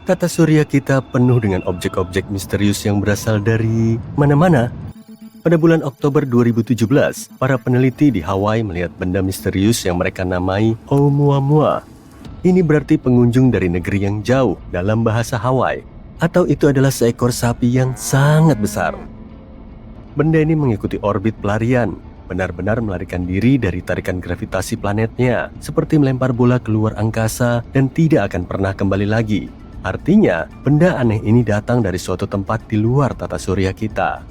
Tata surya kita penuh dengan objek-objek misterius yang berasal dari mana-mana. Pada bulan Oktober 2017, para peneliti di Hawaii melihat benda misterius yang mereka namai Oumuamua. Ini berarti pengunjung dari negeri yang jauh dalam bahasa Hawaii, atau itu adalah seekor sapi yang sangat besar. Benda ini mengikuti orbit pelarian, benar-benar melarikan diri dari tarikan gravitasi planetnya, seperti melempar bola keluar angkasa dan tidak akan pernah kembali lagi. Artinya, benda aneh ini datang dari suatu tempat di luar tata surya kita.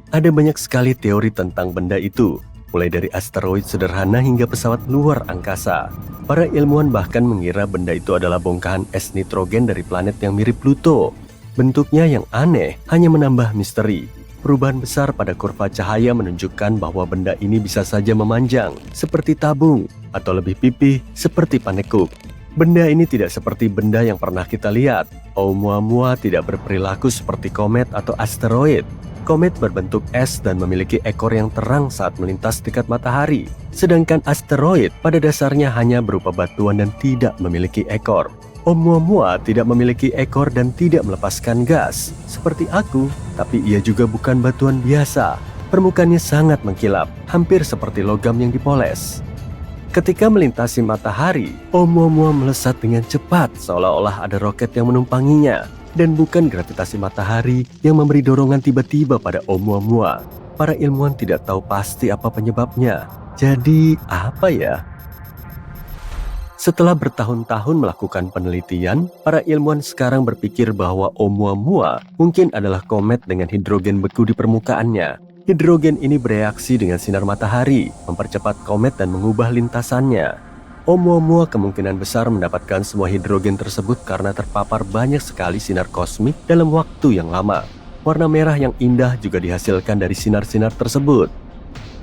Ada banyak sekali teori tentang benda itu, mulai dari asteroid sederhana hingga pesawat luar angkasa. Para ilmuwan bahkan mengira benda itu adalah bongkahan es nitrogen dari planet yang mirip Pluto. Bentuknya yang aneh hanya menambah misteri. Perubahan besar pada kurva cahaya menunjukkan bahwa benda ini bisa saja memanjang, seperti tabung, atau lebih pipih, seperti panekuk. Benda ini tidak seperti benda yang pernah kita lihat. Oumuamua tidak berperilaku seperti komet atau asteroid. Komet berbentuk es dan memiliki ekor yang terang saat melintas dekat matahari. Sedangkan asteroid pada dasarnya hanya berupa batuan dan tidak memiliki ekor. Oumuamua tidak memiliki ekor dan tidak melepaskan gas. Seperti aku, tapi ia juga bukan batuan biasa. Permukaannya sangat mengkilap, hampir seperti logam yang dipoles. Ketika melintasi matahari, Oumuamua melesat dengan cepat seolah-olah ada roket yang menumpanginya. Dan bukan gravitasi matahari yang memberi dorongan tiba-tiba pada Oumuamua. Para ilmuwan tidak tahu pasti apa penyebabnya. Jadi, apa ya? Setelah bertahun-tahun melakukan penelitian, para ilmuwan sekarang berpikir bahwa Oumuamua mungkin adalah komet dengan hidrogen beku di permukaannya. Hidrogen ini bereaksi dengan sinar matahari, mempercepat komet dan mengubah lintasannya. Oumuamua kemungkinan besar mendapatkan semua hidrogen tersebut karena terpapar banyak sekali sinar kosmik dalam waktu yang lama. Warna merah yang indah juga dihasilkan dari sinar-sinar tersebut.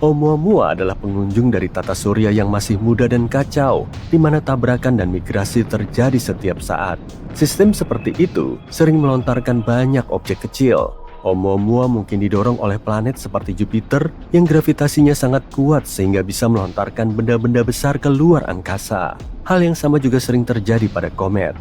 Oumuamua adalah pengunjung dari tata surya yang masih muda dan kacau, di mana tabrakan dan migrasi terjadi setiap saat. Sistem seperti itu sering melontarkan banyak objek kecil. Oumuamua mungkin didorong oleh planet seperti Jupiter yang gravitasinya sangat kuat sehingga bisa melontarkan benda-benda besar ke luar angkasa. Hal yang sama juga sering terjadi pada komet.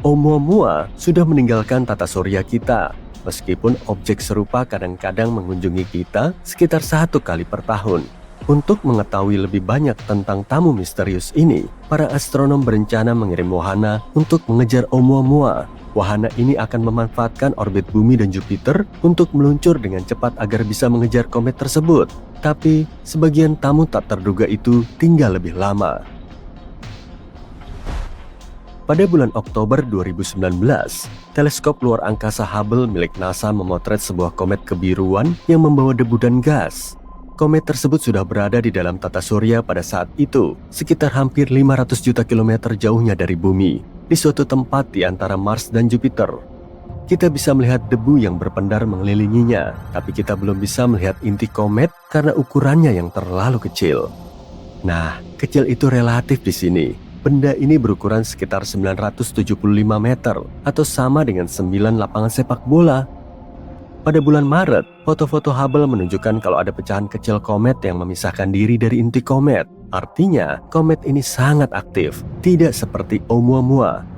Oumuamua sudah meninggalkan tata surya kita, meskipun objek serupa kadang-kadang mengunjungi kita sekitar 1 kali per tahun. Untuk mengetahui lebih banyak tentang tamu misterius ini, para astronom berencana mengirim wahana untuk mengejar Oumuamua. Wahana ini akan memanfaatkan orbit bumi dan Jupiter untuk meluncur dengan cepat agar bisa mengejar komet tersebut. Tapi, sebagian tamu tak terduga itu tinggal lebih lama. Pada bulan Oktober 2019, teleskop luar angkasa Hubble milik NASA memotret sebuah komet kebiruan yang membawa debu dan gas. Komet tersebut sudah berada di dalam tata surya pada saat itu, sekitar hampir 500 juta kilometer jauhnya dari bumi, di suatu tempat di antara Mars dan Jupiter. Kita bisa melihat debu yang berpendar mengelilinginya, tapi kita belum bisa melihat inti komet karena ukurannya yang terlalu kecil. Nah, kecil itu relatif di sini. Benda ini berukuran sekitar 975 meter atau sama dengan 9 lapangan sepak bola. Pada bulan Maret, foto-foto Hubble menunjukkan kalau ada pecahan kecil komet yang memisahkan diri dari inti komet. Artinya, komet ini sangat aktif, tidak seperti Oumuamua.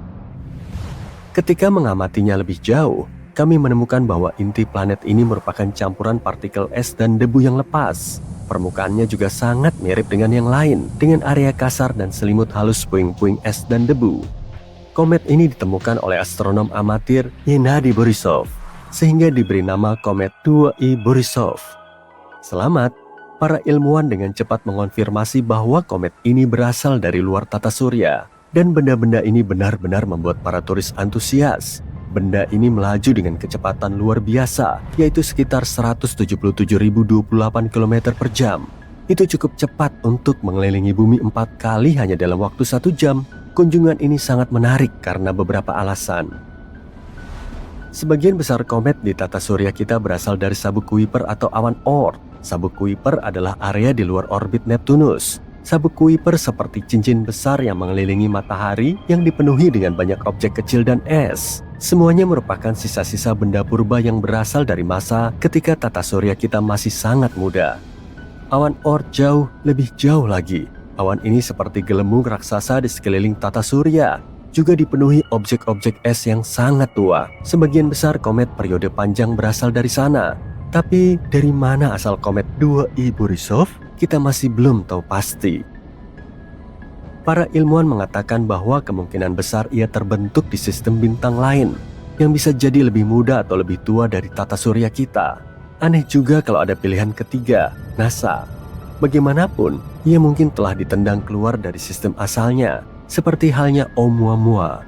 Ketika mengamatinya lebih jauh, kami menemukan bahwa inti planet ini merupakan campuran partikel es dan debu yang lepas. Permukaannya juga sangat mirip dengan yang lain, dengan area kasar dan selimut halus puing-puing es dan debu. Komet ini ditemukan oleh astronom amatir Gennady Borisov, sehingga diberi nama komet 2I Borisov. Selamat! Para ilmuwan dengan cepat mengonfirmasi bahwa komet ini berasal dari luar tata surya. Dan benda-benda ini benar-benar membuat para turis antusias. Benda ini melaju dengan kecepatan luar biasa, yaitu sekitar 177.028 km per jam. Itu cukup cepat untuk mengelilingi bumi 4 kali hanya dalam waktu 1 jam. Kunjungan ini sangat menarik karena beberapa alasan. Sebagian besar komet di tata surya kita berasal dari sabuk Kuiper atau awan Oort. Sabuk Kuiper adalah area di luar orbit Neptunus. Sabuk Kuiper seperti cincin besar yang mengelilingi matahari yang dipenuhi dengan banyak objek kecil dan es. Semuanya merupakan sisa-sisa benda purba yang berasal dari masa ketika tata surya kita masih sangat muda. Awan Oort lebih jauh lagi. Awan ini seperti gelembung raksasa di sekeliling tata surya. juga dipenuhi objek-objek es yang sangat tua. Sebagian besar komet periode panjang berasal dari sana. Tapi dari mana asal komet 2I Borisov? Kita masih belum tahu pasti. Para ilmuwan mengatakan bahwa kemungkinan besar ia terbentuk di sistem bintang lain yang bisa jadi lebih muda atau lebih tua dari tata surya kita. Aneh juga kalau ada pilihan ketiga, NASA. Bagaimanapun, ia mungkin telah ditendang keluar dari sistem asalnya, seperti halnya Oumuamua.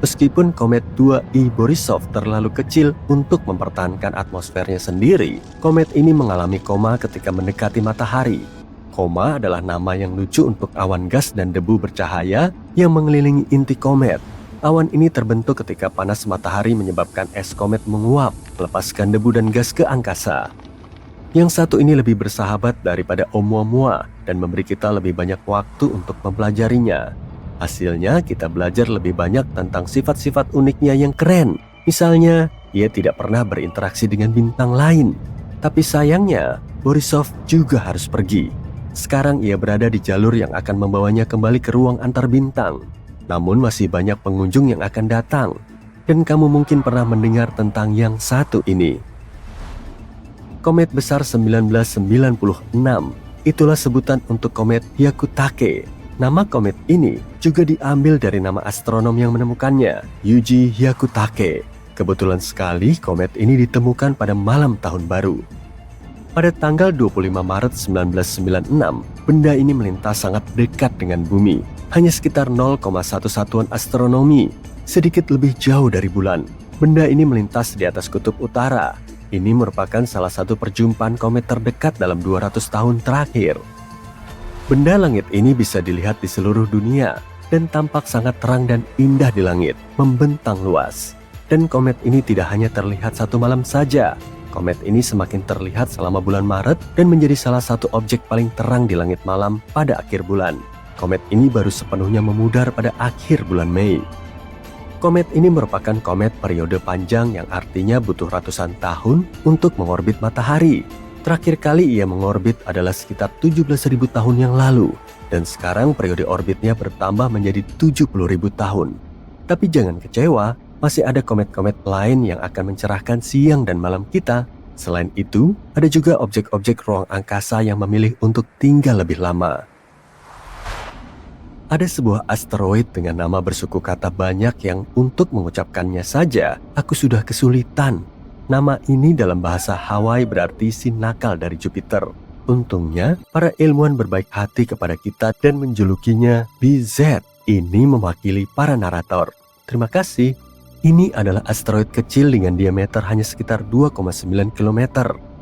Meskipun komet 2I Borisov terlalu kecil untuk mempertahankan atmosfernya sendiri, komet ini mengalami koma ketika mendekati matahari. Koma adalah nama yang lucu untuk awan gas dan debu bercahaya yang mengelilingi inti komet. Awan ini terbentuk ketika panas matahari menyebabkan es komet menguap, melepaskan debu dan gas ke angkasa. Yang satu ini lebih bersahabat daripada Oumuamua dan memberi kita lebih banyak waktu untuk mempelajarinya. Hasilnya, kita belajar lebih banyak tentang sifat-sifat uniknya yang keren. Misalnya, ia tidak pernah berinteraksi dengan bintang lain. Tapi sayangnya, Borisov juga harus pergi. Sekarang ia berada di jalur yang akan membawanya kembali ke ruang antar bintang. Namun masih banyak pengunjung yang akan datang. Dan kamu mungkin pernah mendengar tentang yang satu ini. Komet besar 1996, itulah sebutan untuk komet Hyakutake. Nama komet ini juga diambil dari nama astronom yang menemukannya, Yuji Hyakutake. Kebetulan sekali komet ini ditemukan pada malam tahun baru. Pada tanggal 25 Maret 1996, benda ini melintas sangat dekat dengan bumi, hanya sekitar 0,1 satuan astronomi, sedikit lebih jauh dari bulan. Benda ini melintas di atas kutub utara. Ini merupakan salah satu perjumpaan komet terdekat dalam 200 tahun terakhir. Benda langit ini bisa dilihat di seluruh dunia dan tampak sangat terang dan indah di langit, membentang luas. Dan komet ini tidak hanya terlihat satu malam saja. Komet ini semakin terlihat selama bulan Maret dan menjadi salah satu objek paling terang di langit malam pada akhir bulan. Komet ini baru sepenuhnya memudar pada akhir bulan Mei. Komet ini merupakan komet periode panjang yang artinya butuh ratusan tahun untuk mengorbit matahari. Terakhir kali ia mengorbit adalah sekitar 17.000 tahun yang lalu, dan sekarang periode orbitnya bertambah menjadi 70.000 tahun. Tapi jangan kecewa, masih ada komet-komet lain yang akan mencerahkan siang dan malam kita. Selain itu, ada juga objek-objek ruang angkasa yang memilih untuk tinggal lebih lama. Ada sebuah asteroid dengan nama bersuku kata banyak yang untuk mengucapkannya saja, aku sudah kesulitan. Nama ini dalam bahasa Hawaii berarti si nakal dari Jupiter. Untungnya, para ilmuwan berbaik hati kepada kita dan menjulukinya BZ. Ini mewakili para narator. Terima kasih. Ini adalah asteroid kecil dengan diameter hanya sekitar 2,9 km.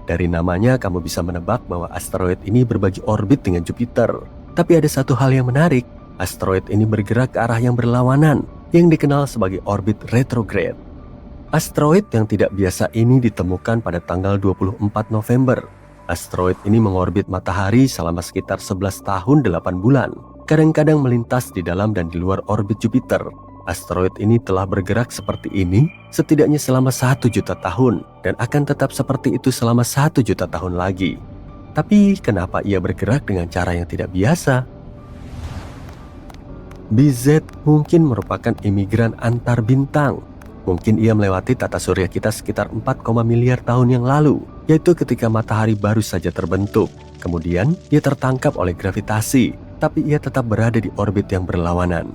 Dari namanya, kamu bisa menebak bahwa asteroid ini berbagi orbit dengan Jupiter. Tapi ada satu hal yang menarik. Asteroid ini bergerak ke arah yang berlawanan, yang dikenal sebagai orbit retrograde. Asteroid yang tidak biasa ini ditemukan pada tanggal 24 November. Asteroid ini mengorbit matahari selama sekitar 11 tahun 8 bulan. Kadang-kadang melintas di dalam dan di luar orbit Jupiter. Asteroid ini telah bergerak seperti ini setidaknya selama 1 juta tahun dan akan tetap seperti itu selama 1 juta tahun lagi. Tapi kenapa ia bergerak dengan cara yang tidak biasa? BZ mungkin merupakan imigran antar bintang. Mungkin ia melewati tata surya kita sekitar 4, miliar tahun yang lalu, yaitu ketika matahari baru saja terbentuk. Kemudian ia tertangkap oleh gravitasi, tapi ia tetap berada di orbit yang berlawanan.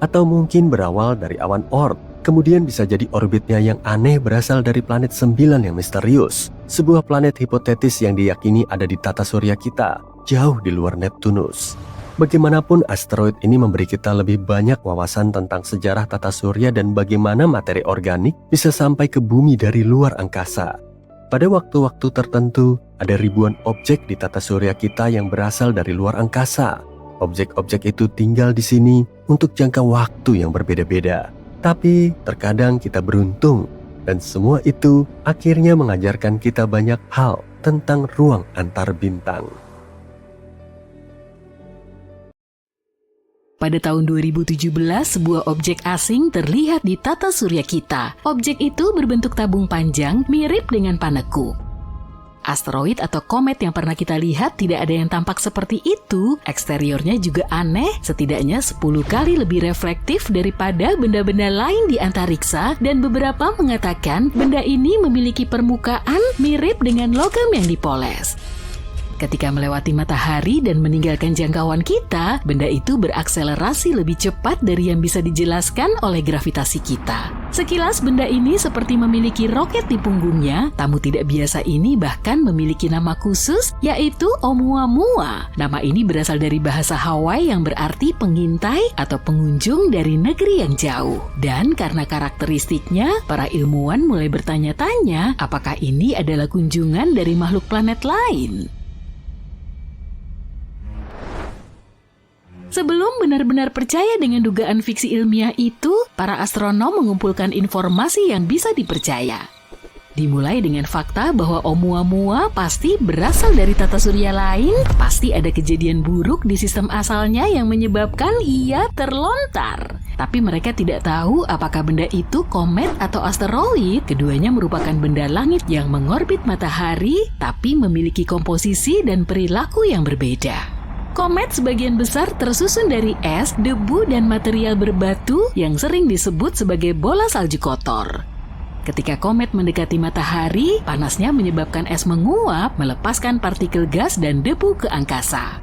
Atau mungkin berawal dari awan Oort, kemudian bisa jadi orbitnya yang aneh berasal dari planet 9 yang misterius, sebuah planet hipotetis yang diyakini ada di tata surya kita, jauh di luar Neptunus. Bagaimanapun, asteroid ini memberi kita lebih banyak wawasan tentang sejarah tata surya dan bagaimana materi organik bisa sampai ke bumi dari luar angkasa. Pada waktu-waktu tertentu, ada ribuan objek di tata surya kita yang berasal dari luar angkasa. Objek-objek itu tinggal di sini untuk jangka waktu yang berbeda-beda. Tapi terkadang kita beruntung, dan semua itu akhirnya mengajarkan kita banyak hal tentang ruang antar bintang. Pada tahun 2017, sebuah objek asing terlihat di tata surya kita. Objek itu berbentuk tabung panjang mirip dengan paneku. Asteroid atau komet yang pernah kita lihat tidak ada yang tampak seperti itu. Eksteriornya juga aneh, setidaknya 10 kali lebih reflektif daripada benda-benda lain di antariksa, dan beberapa mengatakan benda ini memiliki permukaan mirip dengan logam yang dipoles. Ketika melewati matahari dan meninggalkan jangkauan kita, benda itu berakselerasi lebih cepat dari yang bisa dijelaskan oleh gravitasi kita. Sekilas benda ini seperti memiliki roket di punggungnya. Tamu tidak biasa ini bahkan memiliki nama khusus, yaitu Oumuamua. Nama ini berasal dari bahasa Hawaii yang berarti pengintai atau pengunjung dari negeri yang jauh. Dan karena karakteristiknya, para ilmuwan mulai bertanya-tanya apakah ini adalah kunjungan dari makhluk planet lain. Sebelum benar-benar percaya dengan dugaan fiksi ilmiah itu, para astronom mengumpulkan informasi yang bisa dipercaya. Dimulai dengan fakta bahwa Oumuamua pasti berasal dari tata surya lain, pasti ada kejadian buruk di sistem asalnya yang menyebabkan ia terlontar. Tapi mereka tidak tahu apakah benda itu komet atau asteroid. Keduanya merupakan benda langit yang mengorbit matahari, tapi memiliki komposisi dan perilaku yang berbeda. Komet sebagian besar tersusun dari es, debu, dan material berbatu yang sering disebut sebagai bola salju kotor. Ketika komet mendekati matahari, panasnya menyebabkan es menguap, melepaskan partikel gas dan debu ke angkasa.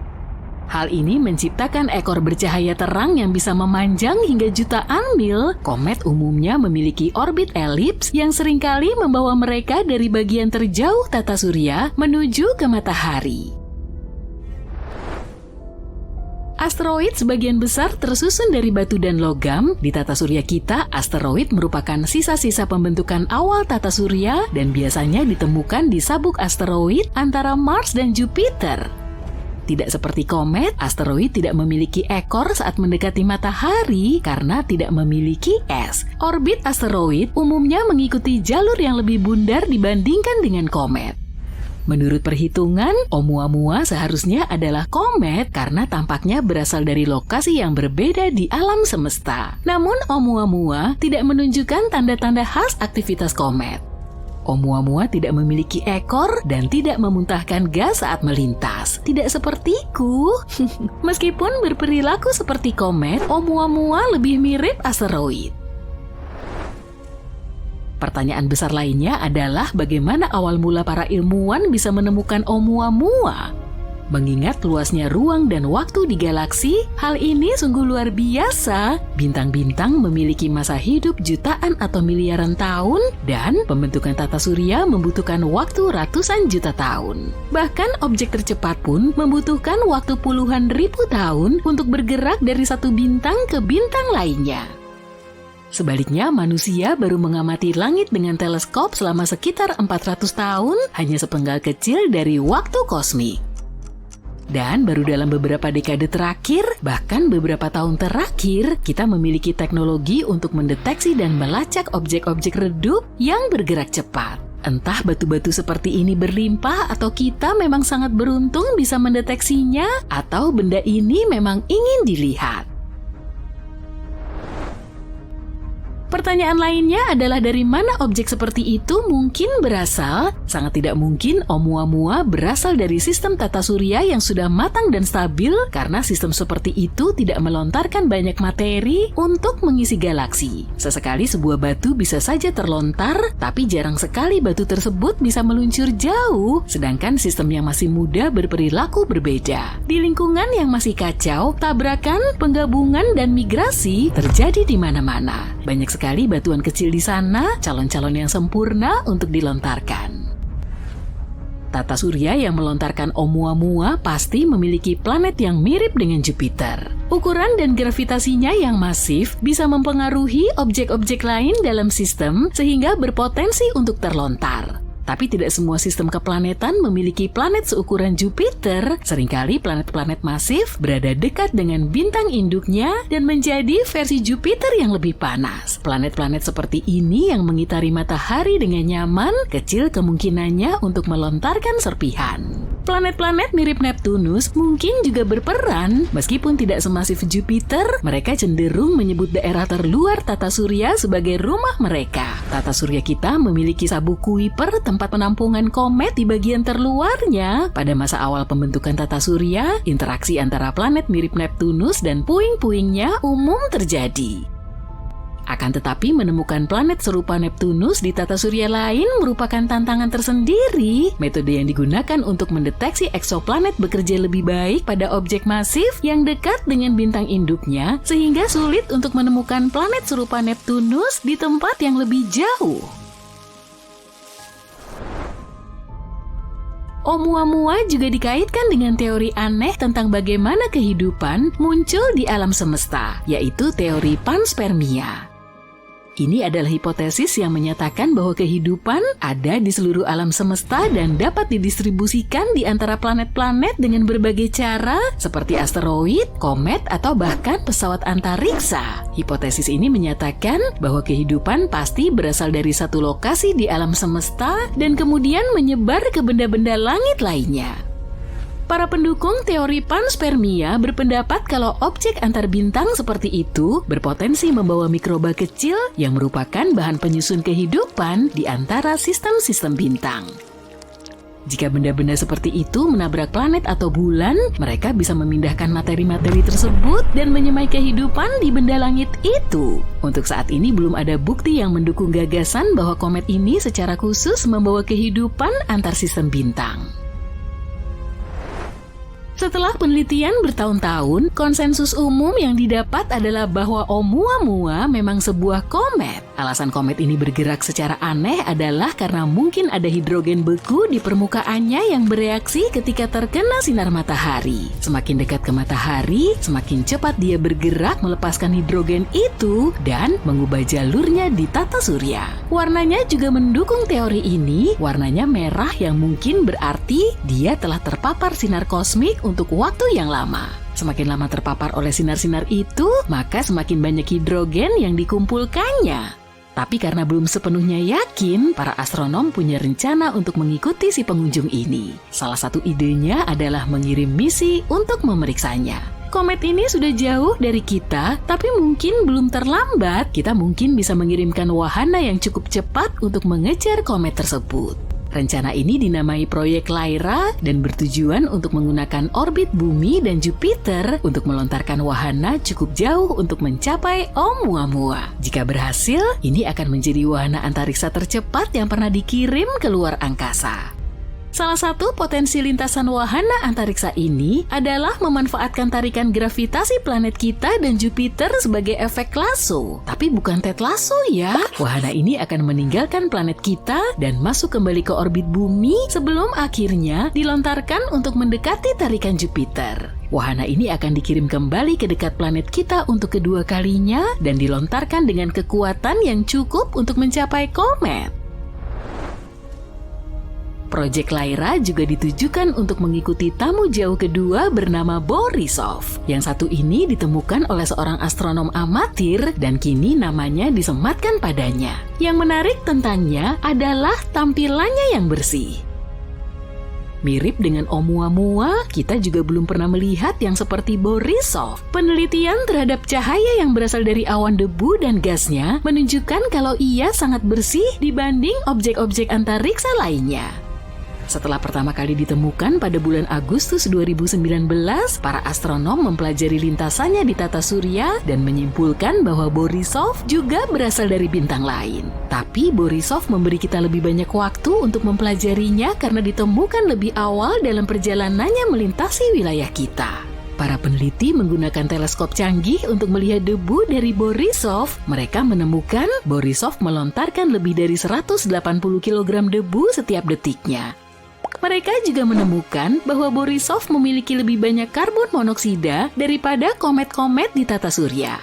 Hal ini menciptakan ekor bercahaya terang yang bisa memanjang hingga jutaan mil. Komet umumnya memiliki orbit elips yang seringkali membawa mereka dari bagian terjauh tata surya menuju ke matahari. Asteroid sebagian besar tersusun dari batu dan logam. Di tata surya kita, asteroid merupakan sisa-sisa pembentukan awal tata surya dan biasanya ditemukan di sabuk asteroid antara Mars dan Jupiter. Tidak seperti komet, asteroid tidak memiliki ekor saat mendekati matahari karena tidak memiliki es. Orbit asteroid umumnya mengikuti jalur yang lebih bundar dibandingkan dengan komet. Menurut perhitungan, Oumuamua seharusnya adalah komet karena tampaknya berasal dari lokasi yang berbeda di alam semesta. Namun Oumuamua tidak menunjukkan tanda-tanda khas aktivitas komet. Oumuamua tidak memiliki ekor dan tidak memuntahkan gas saat melintas. Tidak sepertiku. Meskipun berperilaku seperti komet, Oumuamua lebih mirip asteroid. Pertanyaan besar lainnya adalah bagaimana awal mula para ilmuwan bisa menemukan Oumuamua. Mengingat luasnya ruang dan waktu di galaksi, hal ini sungguh luar biasa. Bintang-bintang memiliki masa hidup jutaan atau miliaran tahun, dan pembentukan tata surya membutuhkan waktu ratusan juta tahun. Bahkan objek tercepat pun membutuhkan waktu puluhan ribu tahun untuk bergerak dari satu bintang ke bintang lainnya. Sebaliknya, manusia baru mengamati langit dengan teleskop selama sekitar 400 tahun, hanya sepenggal kecil dari waktu kosmik. Dan baru dalam beberapa dekade terakhir, bahkan beberapa tahun terakhir, kita memiliki teknologi untuk mendeteksi dan melacak objek-objek redup yang bergerak cepat. Entah batu-batu seperti ini berlimpah atau kita memang sangat beruntung bisa mendeteksinya, atau benda ini memang ingin dilihat. Pertanyaan lainnya adalah dari mana objek seperti itu mungkin berasal? Sangat tidak mungkin Oumuamua berasal dari sistem tata surya yang sudah matang dan stabil, karena sistem seperti itu tidak melontarkan banyak materi untuk mengisi galaksi. Sesekali sebuah batu bisa saja terlontar, tapi jarang sekali batu tersebut bisa meluncur jauh, sedangkan sistem yang masih muda berperilaku berbeda. Di lingkungan yang masih kacau, tabrakan, penggabungan, dan migrasi terjadi di mana-mana. Banyak sekali batuan kecil di sana, calon-calon yang sempurna untuk dilontarkan. Tata surya yang melontarkan Oumuamua pasti memiliki planet yang mirip dengan Jupiter. Ukuran dan gravitasinya yang masif bisa mempengaruhi objek-objek lain dalam sistem sehingga berpotensi untuk terlontar. Tapi tidak semua sistem keplanetan memiliki planet seukuran Jupiter. Seringkali planet-planet masif berada dekat dengan bintang induknya dan menjadi versi Jupiter yang lebih panas. Planet-planet seperti ini yang mengitari matahari dengan nyaman, kecil kemungkinannya untuk melontarkan serpihan. Planet-planet mirip Neptunus mungkin juga berperan, meskipun tidak semasif Jupiter, mereka cenderung menyebut daerah terluar tata surya sebagai rumah mereka. Tata surya kita memiliki sabuk Kuiper, tempat penampungan komet di bagian terluarnya. Pada masa awal pembentukan tata surya, interaksi antara planet mirip Neptunus dan puing-puingnya umum terjadi. Akan tetapi menemukan planet serupa Neptunus di tata surya lain merupakan tantangan tersendiri. Metode yang digunakan untuk mendeteksi eksoplanet bekerja lebih baik pada objek masif yang dekat dengan bintang induknya, sehingga sulit untuk menemukan planet serupa Neptunus di tempat yang lebih jauh. Oumuamua juga dikaitkan dengan teori aneh tentang bagaimana kehidupan muncul di alam semesta, yaitu teori panspermia. Ini adalah hipotesis yang menyatakan bahwa kehidupan ada di seluruh alam semesta dan dapat didistribusikan di antara planet-planet dengan berbagai cara, seperti asteroid, komet, atau bahkan pesawat antariksa. Hipotesis ini menyatakan bahwa kehidupan pasti berasal dari satu lokasi di alam semesta dan kemudian menyebar ke benda-benda langit lainnya. Para pendukung teori panspermia berpendapat kalau objek antar bintang seperti itu berpotensi membawa mikroba kecil yang merupakan bahan penyusun kehidupan di antara sistem-sistem bintang. Jika benda-benda seperti itu menabrak planet atau bulan, mereka bisa memindahkan materi-materi tersebut dan menyemai kehidupan di benda langit itu. Untuk saat ini belum ada bukti yang mendukung gagasan bahwa komet ini secara khusus membawa kehidupan antar sistem bintang. Setelah penelitian bertahun-tahun, konsensus umum yang didapat adalah bahwa Oumuamua memang sebuah komet. Alasan komet ini bergerak secara aneh adalah karena mungkin ada hidrogen beku di permukaannya yang bereaksi ketika terkena sinar matahari. Semakin dekat ke matahari, semakin cepat dia bergerak melepaskan hidrogen itu dan mengubah jalurnya di tata surya. Warnanya juga mendukung teori ini. Warnanya merah yang mungkin berarti dia telah terpapar sinar kosmik untuk waktu yang lama. Semakin lama terpapar oleh sinar-sinar itu, maka semakin banyak hidrogen yang dikumpulkannya. Tapi karena belum sepenuhnya yakin, para astronom punya rencana untuk mengikuti si pengunjung ini. Salah satu idenya adalah mengirim misi untuk memeriksanya. Komet ini sudah jauh dari kita, tapi mungkin belum terlambat. Kita mungkin bisa mengirimkan wahana yang cukup cepat untuk mengejar komet tersebut. Rencana ini dinamai Proyek Lyra dan bertujuan untuk menggunakan orbit Bumi dan Jupiter untuk melontarkan wahana cukup jauh untuk mencapai Oumuamua. Jika berhasil, ini akan menjadi wahana antariksa tercepat yang pernah dikirim ke luar angkasa. Salah satu potensi lintasan wahana antariksa ini adalah memanfaatkan tarikan gravitasi planet kita dan Jupiter sebagai efek lasso. Tapi bukan Ted Lasso ya. Wahana ini akan meninggalkan planet kita dan masuk kembali ke orbit bumi sebelum akhirnya dilontarkan untuk mendekati tarikan Jupiter. Wahana ini akan dikirim kembali ke dekat planet kita untuk kedua kalinya dan dilontarkan dengan kekuatan yang cukup untuk mencapai komet. Proyek Lyra juga ditujukan untuk mengikuti tamu jauh kedua bernama Borisov. Yang satu ini ditemukan oleh seorang astronom amatir dan kini namanya disematkan padanya. Yang menarik tentangnya adalah tampilannya yang bersih. Mirip dengan Oumuamua, kita juga belum pernah melihat yang seperti Borisov. Penelitian terhadap cahaya yang berasal dari awan debu dan gasnya menunjukkan kalau ia sangat bersih dibanding objek-objek antariksa lainnya. Setelah pertama kali ditemukan pada bulan Agustus 2019, para astronom mempelajari lintasannya di tata surya dan menyimpulkan bahwa Borisov juga berasal dari bintang lain. Tapi Borisov memberi kita lebih banyak waktu untuk mempelajarinya karena ditemukan lebih awal dalam perjalanannya melintasi wilayah kita. Para peneliti menggunakan teleskop canggih untuk melihat debu dari Borisov. Mereka menemukan Borisov melontarkan lebih dari 180 kg debu setiap detiknya. Mereka juga menemukan bahwa Borisov memiliki lebih banyak karbon monoksida daripada komet-komet di tata surya.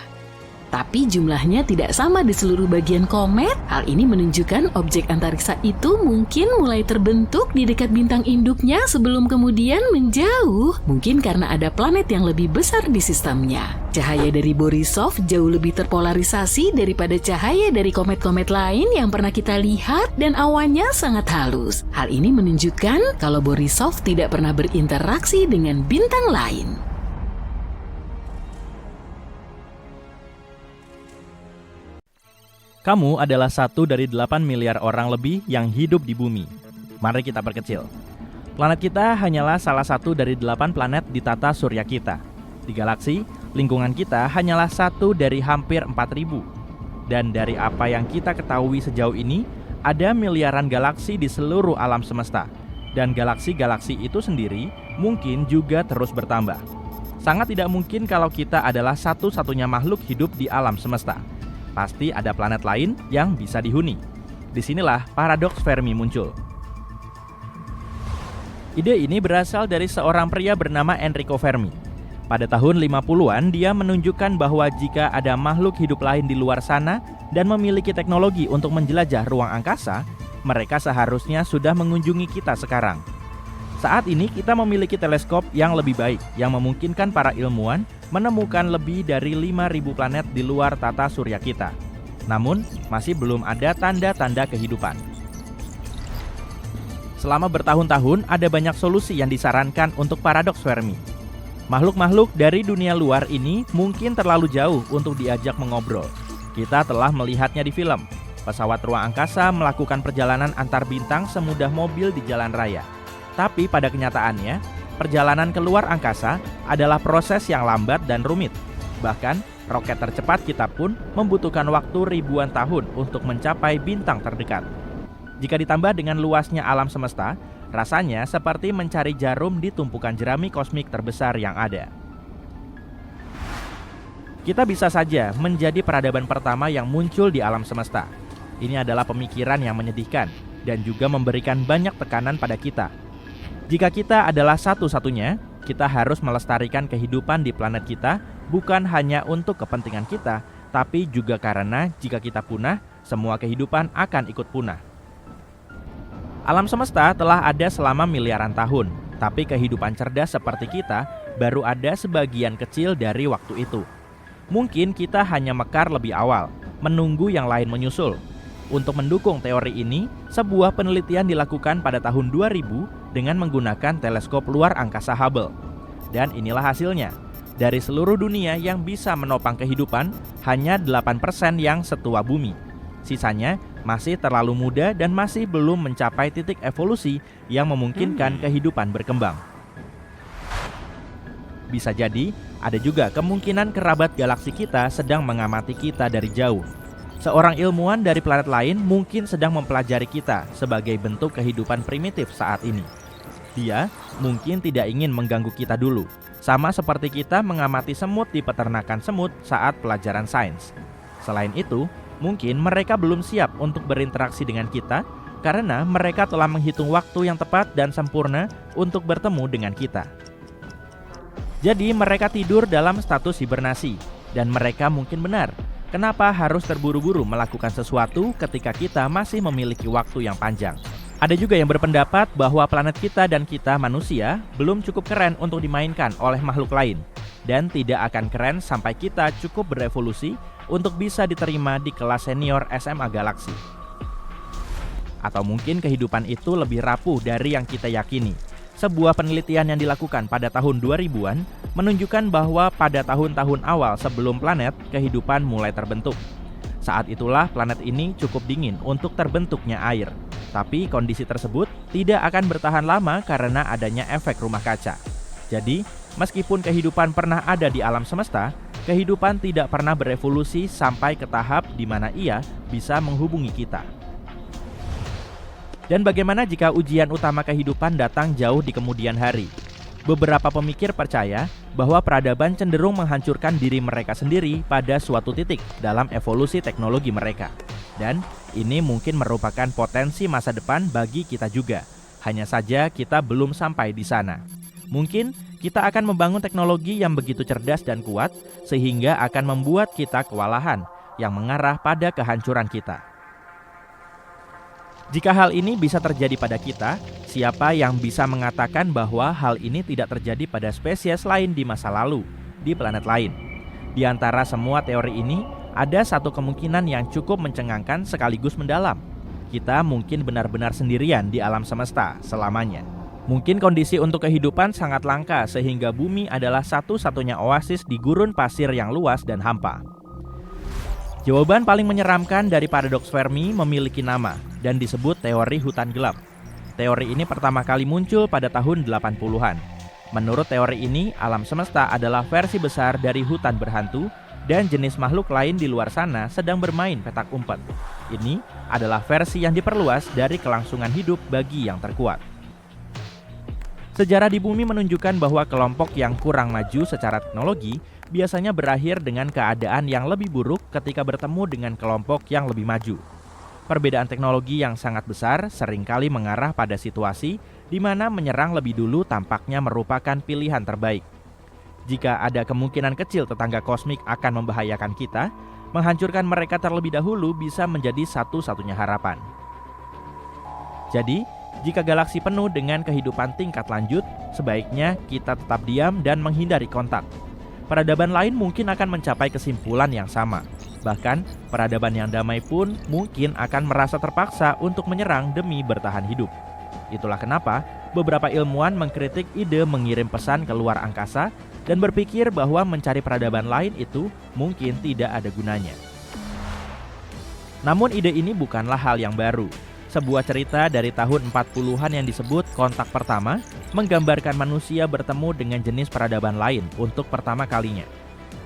Tapi jumlahnya tidak sama di seluruh bagian komet. Hal ini menunjukkan objek antariksa itu mungkin mulai terbentuk di dekat bintang induknya sebelum kemudian menjauh. Mungkin karena ada planet yang lebih besar di sistemnya. Cahaya dari Borisov jauh lebih terpolarisasi daripada cahaya dari komet-komet lain yang pernah kita lihat dan awannya sangat halus. Hal ini menunjukkan kalau Borisov tidak pernah berinteraksi dengan bintang lain. Kamu adalah 1 dari 8 miliar orang lebih yang hidup di bumi. Mari kita perkecil. Planet kita hanyalah salah satu dari 8 planet di tata surya kita. Di galaksi, lingkungan kita hanyalah 1 dari hampir 4.000. Dan dari apa yang kita ketahui sejauh ini, ada miliaran galaksi di seluruh alam semesta. Dan galaksi-galaksi itu sendiri mungkin juga terus bertambah. Sangat tidak mungkin kalau kita adalah satu-satunya makhluk hidup di alam semesta. Pasti ada planet lain yang bisa dihuni. Disinilah paradoks Fermi muncul. Ide ini berasal dari seorang pria bernama Enrico Fermi. Pada tahun 50-an, dia menunjukkan bahwa jika ada makhluk hidup lain di luar sana dan memiliki teknologi untuk menjelajah ruang angkasa, mereka seharusnya sudah mengunjungi kita sekarang. Saat ini kita memiliki teleskop yang lebih baik yang memungkinkan para ilmuwan menemukan lebih dari 5.000 planet di luar tata surya kita. Namun, masih belum ada tanda-tanda kehidupan. Selama bertahun-tahun, ada banyak solusi yang disarankan untuk paradoks Fermi. Makhluk-makhluk dari dunia luar ini mungkin terlalu jauh untuk diajak mengobrol. Kita telah melihatnya di film. Pesawat ruang angkasa melakukan perjalanan antar bintang semudah mobil di jalan raya. Tapi pada kenyataannya, perjalanan keluar angkasa adalah proses yang lambat dan rumit. Bahkan, roket tercepat kita pun membutuhkan waktu ribuan tahun untuk mencapai bintang terdekat. Jika ditambah dengan luasnya alam semesta, rasanya seperti mencari jarum di tumpukan jerami kosmik terbesar yang ada. Kita bisa saja menjadi peradaban pertama yang muncul di alam semesta. Ini adalah pemikiran yang menyedihkan dan juga memberikan banyak tekanan pada kita. Jika kita adalah satu-satunya, kita harus melestarikan kehidupan di planet kita bukan hanya untuk kepentingan kita, tapi juga karena jika kita punah, semua kehidupan akan ikut punah. Alam semesta telah ada selama miliaran tahun, tapi kehidupan cerdas seperti kita baru ada sebagian kecil dari waktu itu. Mungkin kita hanya mekar lebih awal, menunggu yang lain menyusul. Untuk mendukung teori ini, sebuah penelitian dilakukan pada tahun 2000 dengan menggunakan teleskop luar angkasa Hubble. Dan inilah hasilnya. Dari seluruh dunia yang bisa menopang kehidupan, hanya 8% yang setua bumi. Sisanya masih terlalu muda dan masih belum mencapai titik evolusi yang memungkinkan kehidupan berkembang. Bisa jadi, ada juga kemungkinan kerabat galaksi kita sedang mengamati kita dari jauh. Seorang ilmuwan dari planet lain mungkin sedang mempelajari kita sebagai bentuk kehidupan primitif saat ini. Dia mungkin tidak ingin mengganggu kita dulu, sama seperti kita mengamati semut di peternakan semut saat pelajaran sains. Selain itu, mungkin mereka belum siap untuk berinteraksi dengan kita karena mereka telah menghitung waktu yang tepat dan sempurna untuk bertemu dengan kita. Jadi mereka tidur dalam status hibernasi, dan mereka mungkin benar. Kenapa harus terburu-buru melakukan sesuatu ketika kita masih memiliki waktu yang panjang? Ada juga yang berpendapat bahwa planet kita dan kita manusia belum cukup keren untuk dimainkan oleh makhluk lain, dan tidak akan keren sampai kita cukup berevolusi untuk bisa diterima di kelas senior SMA Galaksi. Atau mungkin kehidupan itu lebih rapuh dari yang kita yakini. Sebuah penelitian yang dilakukan pada tahun 2000-an menunjukkan bahwa pada tahun-tahun awal sebelum planet, kehidupan mulai terbentuk. Saat itulah planet ini cukup dingin untuk terbentuknya air. Tapi kondisi tersebut tidak akan bertahan lama karena adanya efek rumah kaca. Jadi, meskipun kehidupan pernah ada di alam semesta, kehidupan tidak pernah berevolusi sampai ke tahap di mana ia bisa menghubungi kita. Dan bagaimana jika ujian utama kehidupan datang jauh di kemudian hari? Beberapa pemikir percaya bahwa peradaban cenderung menghancurkan diri mereka sendiri pada suatu titik dalam evolusi teknologi mereka. Dan ini mungkin merupakan potensi masa depan bagi kita juga. Hanya saja kita belum sampai di sana. Mungkin Kita akan membangun teknologi yang begitu cerdas dan kuat sehingga akan membuat kita kewalahan yang mengarah pada kehancuran kita. Jika hal ini bisa terjadi pada kita, siapa yang bisa mengatakan bahwa hal ini tidak terjadi pada spesies lain di masa lalu, di planet lain? Di antara semua teori ini, ada satu kemungkinan yang cukup mencengangkan sekaligus mendalam. Kita mungkin benar-benar sendirian di alam semesta selamanya. Mungkin kondisi untuk kehidupan sangat langka sehingga bumi adalah satu-satunya oasis di gurun pasir yang luas dan hampa. Jawaban paling menyeramkan dari paradoks Fermi memiliki nama dan disebut teori hutan gelap. Teori ini pertama kali muncul pada tahun 80-an. Menurut teori ini, alam semesta adalah versi besar dari hutan berhantu dan jenis makhluk lain di luar sana sedang bermain petak umpet. Ini adalah versi yang diperluas dari kelangsungan hidup bagi yang terkuat. Sejarah di bumi menunjukkan bahwa kelompok yang kurang maju secara teknologi biasanya berakhir dengan keadaan yang lebih buruk ketika bertemu dengan kelompok yang lebih maju. Perbedaan teknologi yang sangat besar seringkali mengarah pada situasi di mana menyerang lebih dulu tampaknya merupakan pilihan terbaik. Jika ada kemungkinan kecil tetangga kosmik akan membahayakan kita, menghancurkan mereka terlebih dahulu bisa menjadi satu-satunya harapan. Jadi, jika galaksi penuh dengan kehidupan tingkat lanjut, sebaiknya kita tetap diam dan menghindari kontak. Peradaban lain mungkin akan mencapai kesimpulan yang sama. Bahkan, peradaban yang damai pun mungkin akan merasa terpaksa untuk menyerang demi bertahan hidup. Itulah kenapa beberapa ilmuwan mengkritik ide mengirim pesan ke luar angkasa dan berpikir bahwa mencari peradaban lain itu mungkin tidak ada gunanya. Namun ide ini bukanlah hal yang baru. Sebuah cerita dari tahun 40-an yang disebut Kontak Pertama menggambarkan manusia bertemu dengan jenis peradaban lain untuk pertama kalinya.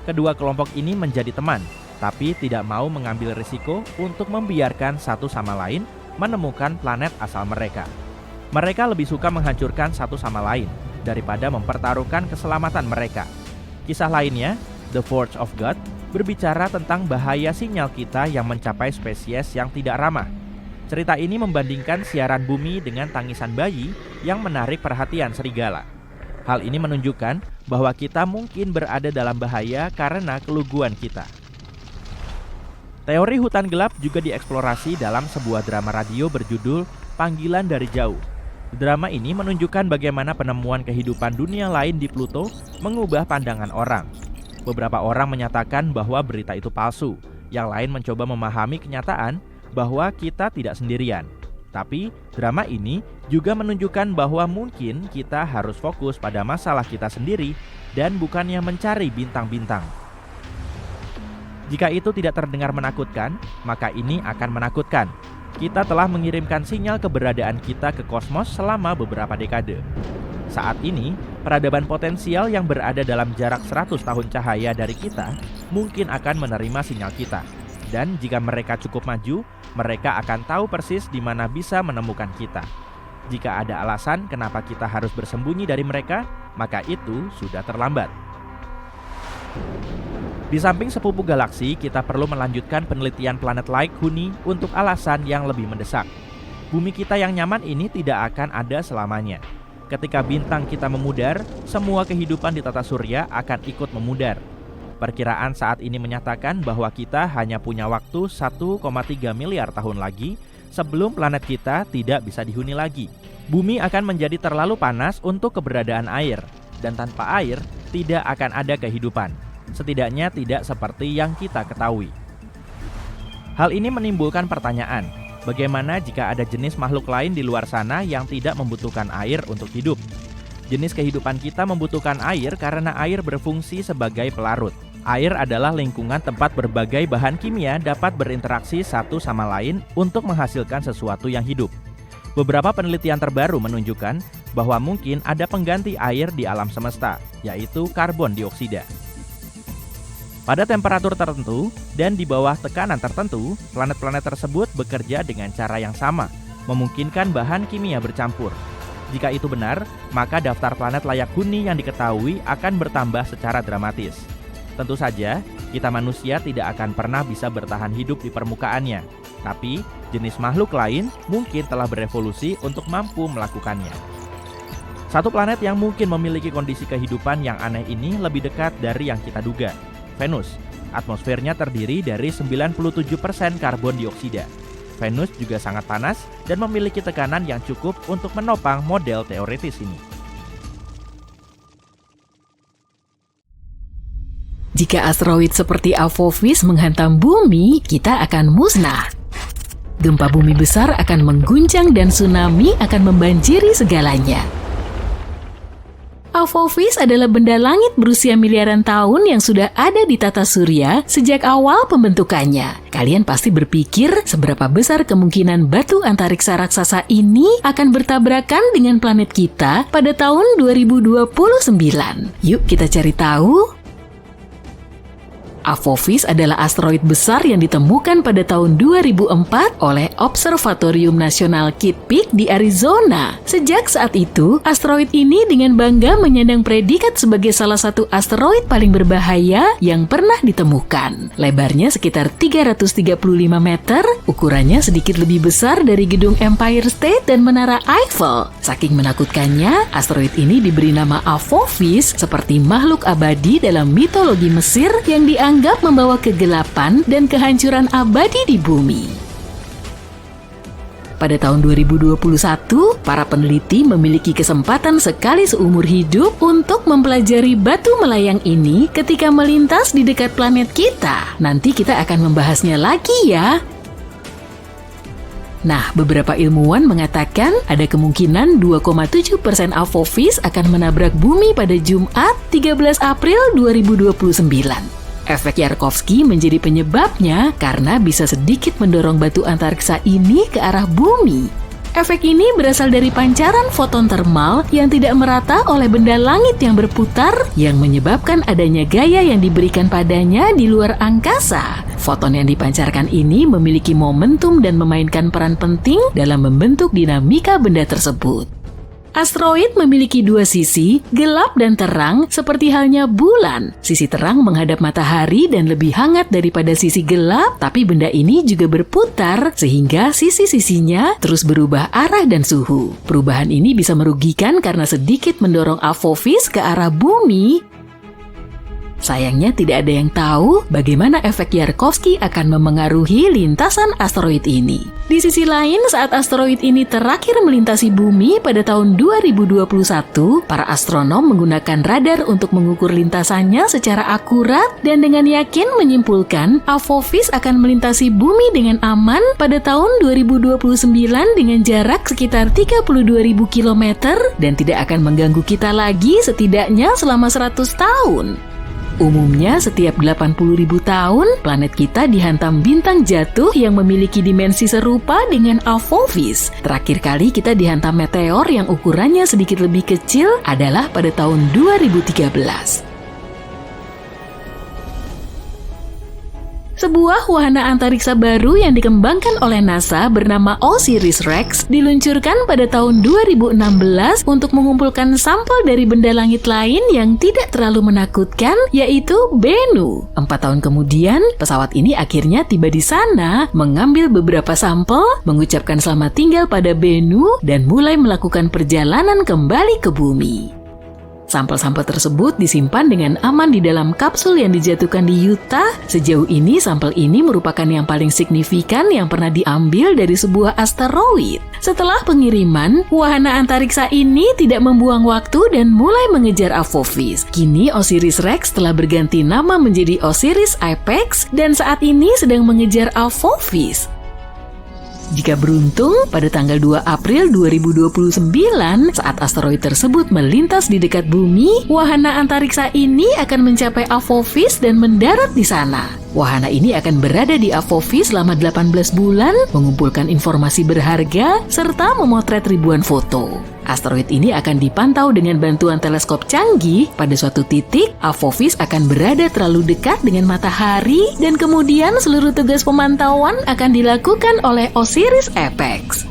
Kedua kelompok ini menjadi teman, tapi tidak mau mengambil risiko untuk membiarkan satu sama lain menemukan planet asal mereka. Mereka lebih suka menghancurkan satu sama lain daripada mempertaruhkan keselamatan mereka. Kisah lainnya, The Forge of God, berbicara tentang bahaya sinyal kita yang mencapai spesies yang tidak ramah. Cerita ini membandingkan siaran bumi dengan tangisan bayi yang menarik perhatian serigala. Hal ini menunjukkan bahwa kita mungkin berada dalam bahaya karena keluguan kita. Teori hutan gelap juga dieksplorasi dalam sebuah drama radio berjudul Panggilan dari Jauh. Drama ini menunjukkan bagaimana penemuan kehidupan dunia lain di Pluto mengubah pandangan orang. Beberapa orang menyatakan bahwa berita itu palsu, yang lain mencoba memahami kenyataan bahwa kita tidak sendirian. Tapi drama ini juga menunjukkan bahwa mungkin kita harus fokus pada masalah kita sendiri dan bukannya mencari bintang-bintang. Jika itu tidak terdengar menakutkan, maka ini akan menakutkan. Kita telah mengirimkan sinyal keberadaan kita ke kosmos selama beberapa dekade. Saat ini, peradaban potensial yang berada dalam jarak 100 tahun cahaya dari kita mungkin akan menerima sinyal kita. Dan jika mereka cukup maju, mereka akan tahu persis di mana bisa menemukan kita. Jika ada alasan kenapa kita harus bersembunyi dari mereka, maka itu sudah terlambat. Di samping sepupu galaksi, kita perlu melanjutkan penelitian planet like Huni untuk alasan yang lebih mendesak. Bumi kita yang nyaman ini tidak akan ada selamanya. Ketika bintang kita memudar, semua kehidupan di tata surya akan ikut memudar. Perkiraan saat ini menyatakan bahwa kita hanya punya waktu 1,3 miliar tahun lagi sebelum planet kita tidak bisa dihuni lagi. Bumi akan menjadi terlalu panas untuk keberadaan air, dan tanpa air tidak akan ada kehidupan. Setidaknya tidak seperti yang kita ketahui. Hal ini menimbulkan pertanyaan, bagaimana jika ada jenis makhluk lain di luar sana yang tidak membutuhkan air untuk hidup? Jenis kehidupan kita membutuhkan air karena air berfungsi sebagai pelarut. Air adalah lingkungan tempat berbagai bahan kimia dapat berinteraksi satu sama lain untuk menghasilkan sesuatu yang hidup. Beberapa penelitian terbaru menunjukkan bahwa mungkin ada pengganti air di alam semesta, yaitu karbon dioksida. Pada temperatur tertentu dan di bawah tekanan tertentu, planet-planet tersebut bekerja dengan cara yang sama, memungkinkan bahan kimia bercampur. Jika itu benar, maka daftar planet layak huni yang diketahui akan bertambah secara dramatis. Tentu saja, kita manusia tidak akan pernah bisa bertahan hidup di permukaannya. Tapi, jenis makhluk lain mungkin telah berevolusi untuk mampu melakukannya. Satu planet yang mungkin memiliki kondisi kehidupan yang aneh ini lebih dekat dari yang kita duga, Venus. Atmosfernya terdiri dari 97% karbon dioksida. Venus juga sangat panas dan memiliki tekanan yang cukup untuk menopang model teoritis ini. Jika asteroid seperti Apophis menghantam bumi, kita akan musnah. Gempa bumi besar akan mengguncang dan tsunami akan membanjiri segalanya. Apophis adalah benda langit berusia miliaran tahun yang sudah ada di tata surya sejak awal pembentukannya. Kalian pasti berpikir seberapa besar kemungkinan batu antariksa raksasa ini akan bertabrakan dengan planet kita pada tahun 2029. Yuk kita cari tahu. Apophis adalah asteroid besar yang ditemukan pada tahun 2004 oleh Observatorium Nasional Kitt Peak di Arizona. Sejak saat itu, asteroid ini dengan bangga menyandang predikat sebagai salah satu asteroid paling berbahaya yang pernah ditemukan. Lebarnya sekitar 335 meter, ukurannya sedikit lebih besar dari gedung Empire State dan Menara Eiffel. Saking menakutkannya, asteroid ini diberi nama Apophis seperti makhluk abadi dalam mitologi Mesir yang dianggap membawa kegelapan dan kehancuran abadi di bumi. Pada tahun 2021, para peneliti memiliki kesempatan sekali seumur hidup untuk mempelajari batu melayang ini ketika melintas di dekat planet kita. Nanti kita akan membahasnya lagi ya. Nah, beberapa ilmuwan mengatakan ada kemungkinan 2,7% Apophis akan menabrak bumi pada Jumat 13 April 2029. Efek Yarkovsky menjadi penyebabnya karena bisa sedikit mendorong batu antariksa ini ke arah bumi. Efek ini berasal dari pancaran foton termal yang tidak merata oleh benda langit yang berputar yang menyebabkan adanya gaya yang diberikan padanya di luar angkasa. Foton yang dipancarkan ini memiliki momentum dan memainkan peran penting dalam membentuk dinamika benda tersebut. Asteroid memiliki dua sisi, gelap dan terang, seperti halnya bulan. Sisi terang menghadap matahari dan lebih hangat daripada sisi gelap, tapi benda ini juga berputar sehingga sisi-sisinya terus berubah arah dan suhu. Perubahan ini bisa merugikan karena sedikit mendorong Apophis ke arah bumi. Sayangnya tidak ada yang tahu bagaimana efek Yarkovsky akan memengaruhi lintasan asteroid ini. Di sisi lain, saat asteroid ini terakhir melintasi bumi pada tahun 2021, para astronom menggunakan radar untuk mengukur lintasannya secara akurat dan dengan yakin menyimpulkan Apophis akan melintasi bumi dengan aman pada tahun 2029 dengan jarak sekitar 32.000 km dan tidak akan mengganggu kita lagi setidaknya selama 100 tahun. Umumnya setiap 80.000 tahun, planet kita dihantam bintang jatuh yang memiliki dimensi serupa dengan Apophis. Terakhir kali kita dihantam meteor yang ukurannya sedikit lebih kecil adalah pada tahun 2013. Sebuah wahana antariksa baru yang dikembangkan oleh NASA bernama OSIRIS-REx diluncurkan pada tahun 2016 untuk mengumpulkan sampel dari benda langit lain yang tidak terlalu menakutkan, yaitu Bennu. 4 tahun kemudian, pesawat ini akhirnya tiba di sana, mengambil beberapa sampel, mengucapkan selamat tinggal pada Bennu, dan mulai melakukan perjalanan kembali ke bumi. Sampel-sampel tersebut disimpan dengan aman di dalam kapsul yang dijatuhkan di Utah. Sejauh ini, sampel ini merupakan yang paling signifikan yang pernah diambil dari sebuah asteroid. Setelah pengiriman, wahana antariksa ini tidak membuang waktu dan mulai mengejar Apophis. Kini OSIRIS-REx telah berganti nama menjadi OSIRIS-APEX dan saat ini sedang mengejar Apophis. Jika beruntung, pada tanggal 2 April 2029, saat asteroid tersebut melintas di dekat bumi, wahana antariksa ini akan mencapai Apophis dan mendarat di sana. Wahana ini akan berada di Apophis selama 18 bulan, mengumpulkan informasi berharga, serta memotret ribuan foto. Asteroid ini akan dipantau dengan bantuan teleskop canggih. Pada suatu titik, Apophis akan berada terlalu dekat dengan matahari dan kemudian seluruh tugas pemantauan akan dilakukan oleh OSIRIS-APEX.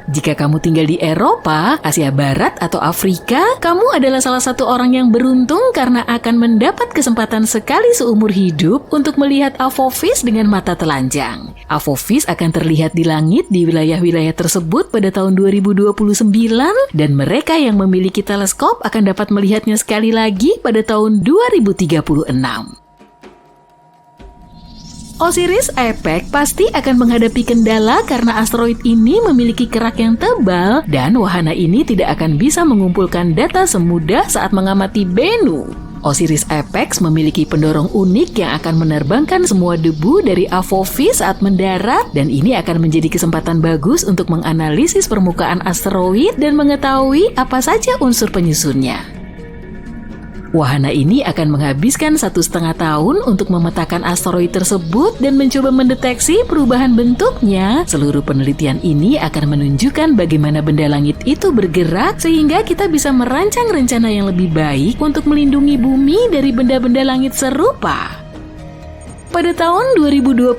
Jika kamu tinggal di Eropa, Asia Barat, atau Afrika, kamu adalah salah satu orang yang beruntung karena akan mendapat kesempatan sekali seumur hidup untuk melihat Apophis dengan mata telanjang. Apophis akan terlihat di langit di wilayah-wilayah tersebut pada tahun 2029 dan mereka yang memiliki teleskop akan dapat melihatnya sekali lagi pada tahun 2036. Osiris Apex pasti akan menghadapi kendala karena asteroid ini memiliki kerak yang tebal dan wahana ini tidak akan bisa mengumpulkan data semudah saat mengamati Bennu. Osiris Apex memiliki pendorong unik yang akan menerbangkan semua debu dari Apophis saat mendarat dan ini akan menjadi kesempatan bagus untuk menganalisis permukaan asteroid dan mengetahui apa saja unsur penyusunnya. Wahana ini akan menghabiskan 1,5 tahun untuk memetakan asteroid tersebut dan mencoba mendeteksi perubahan bentuknya. Seluruh penelitian ini akan menunjukkan bagaimana benda langit itu bergerak sehingga kita bisa merancang rencana yang lebih baik untuk melindungi bumi dari benda-benda langit serupa. Pada tahun 2025,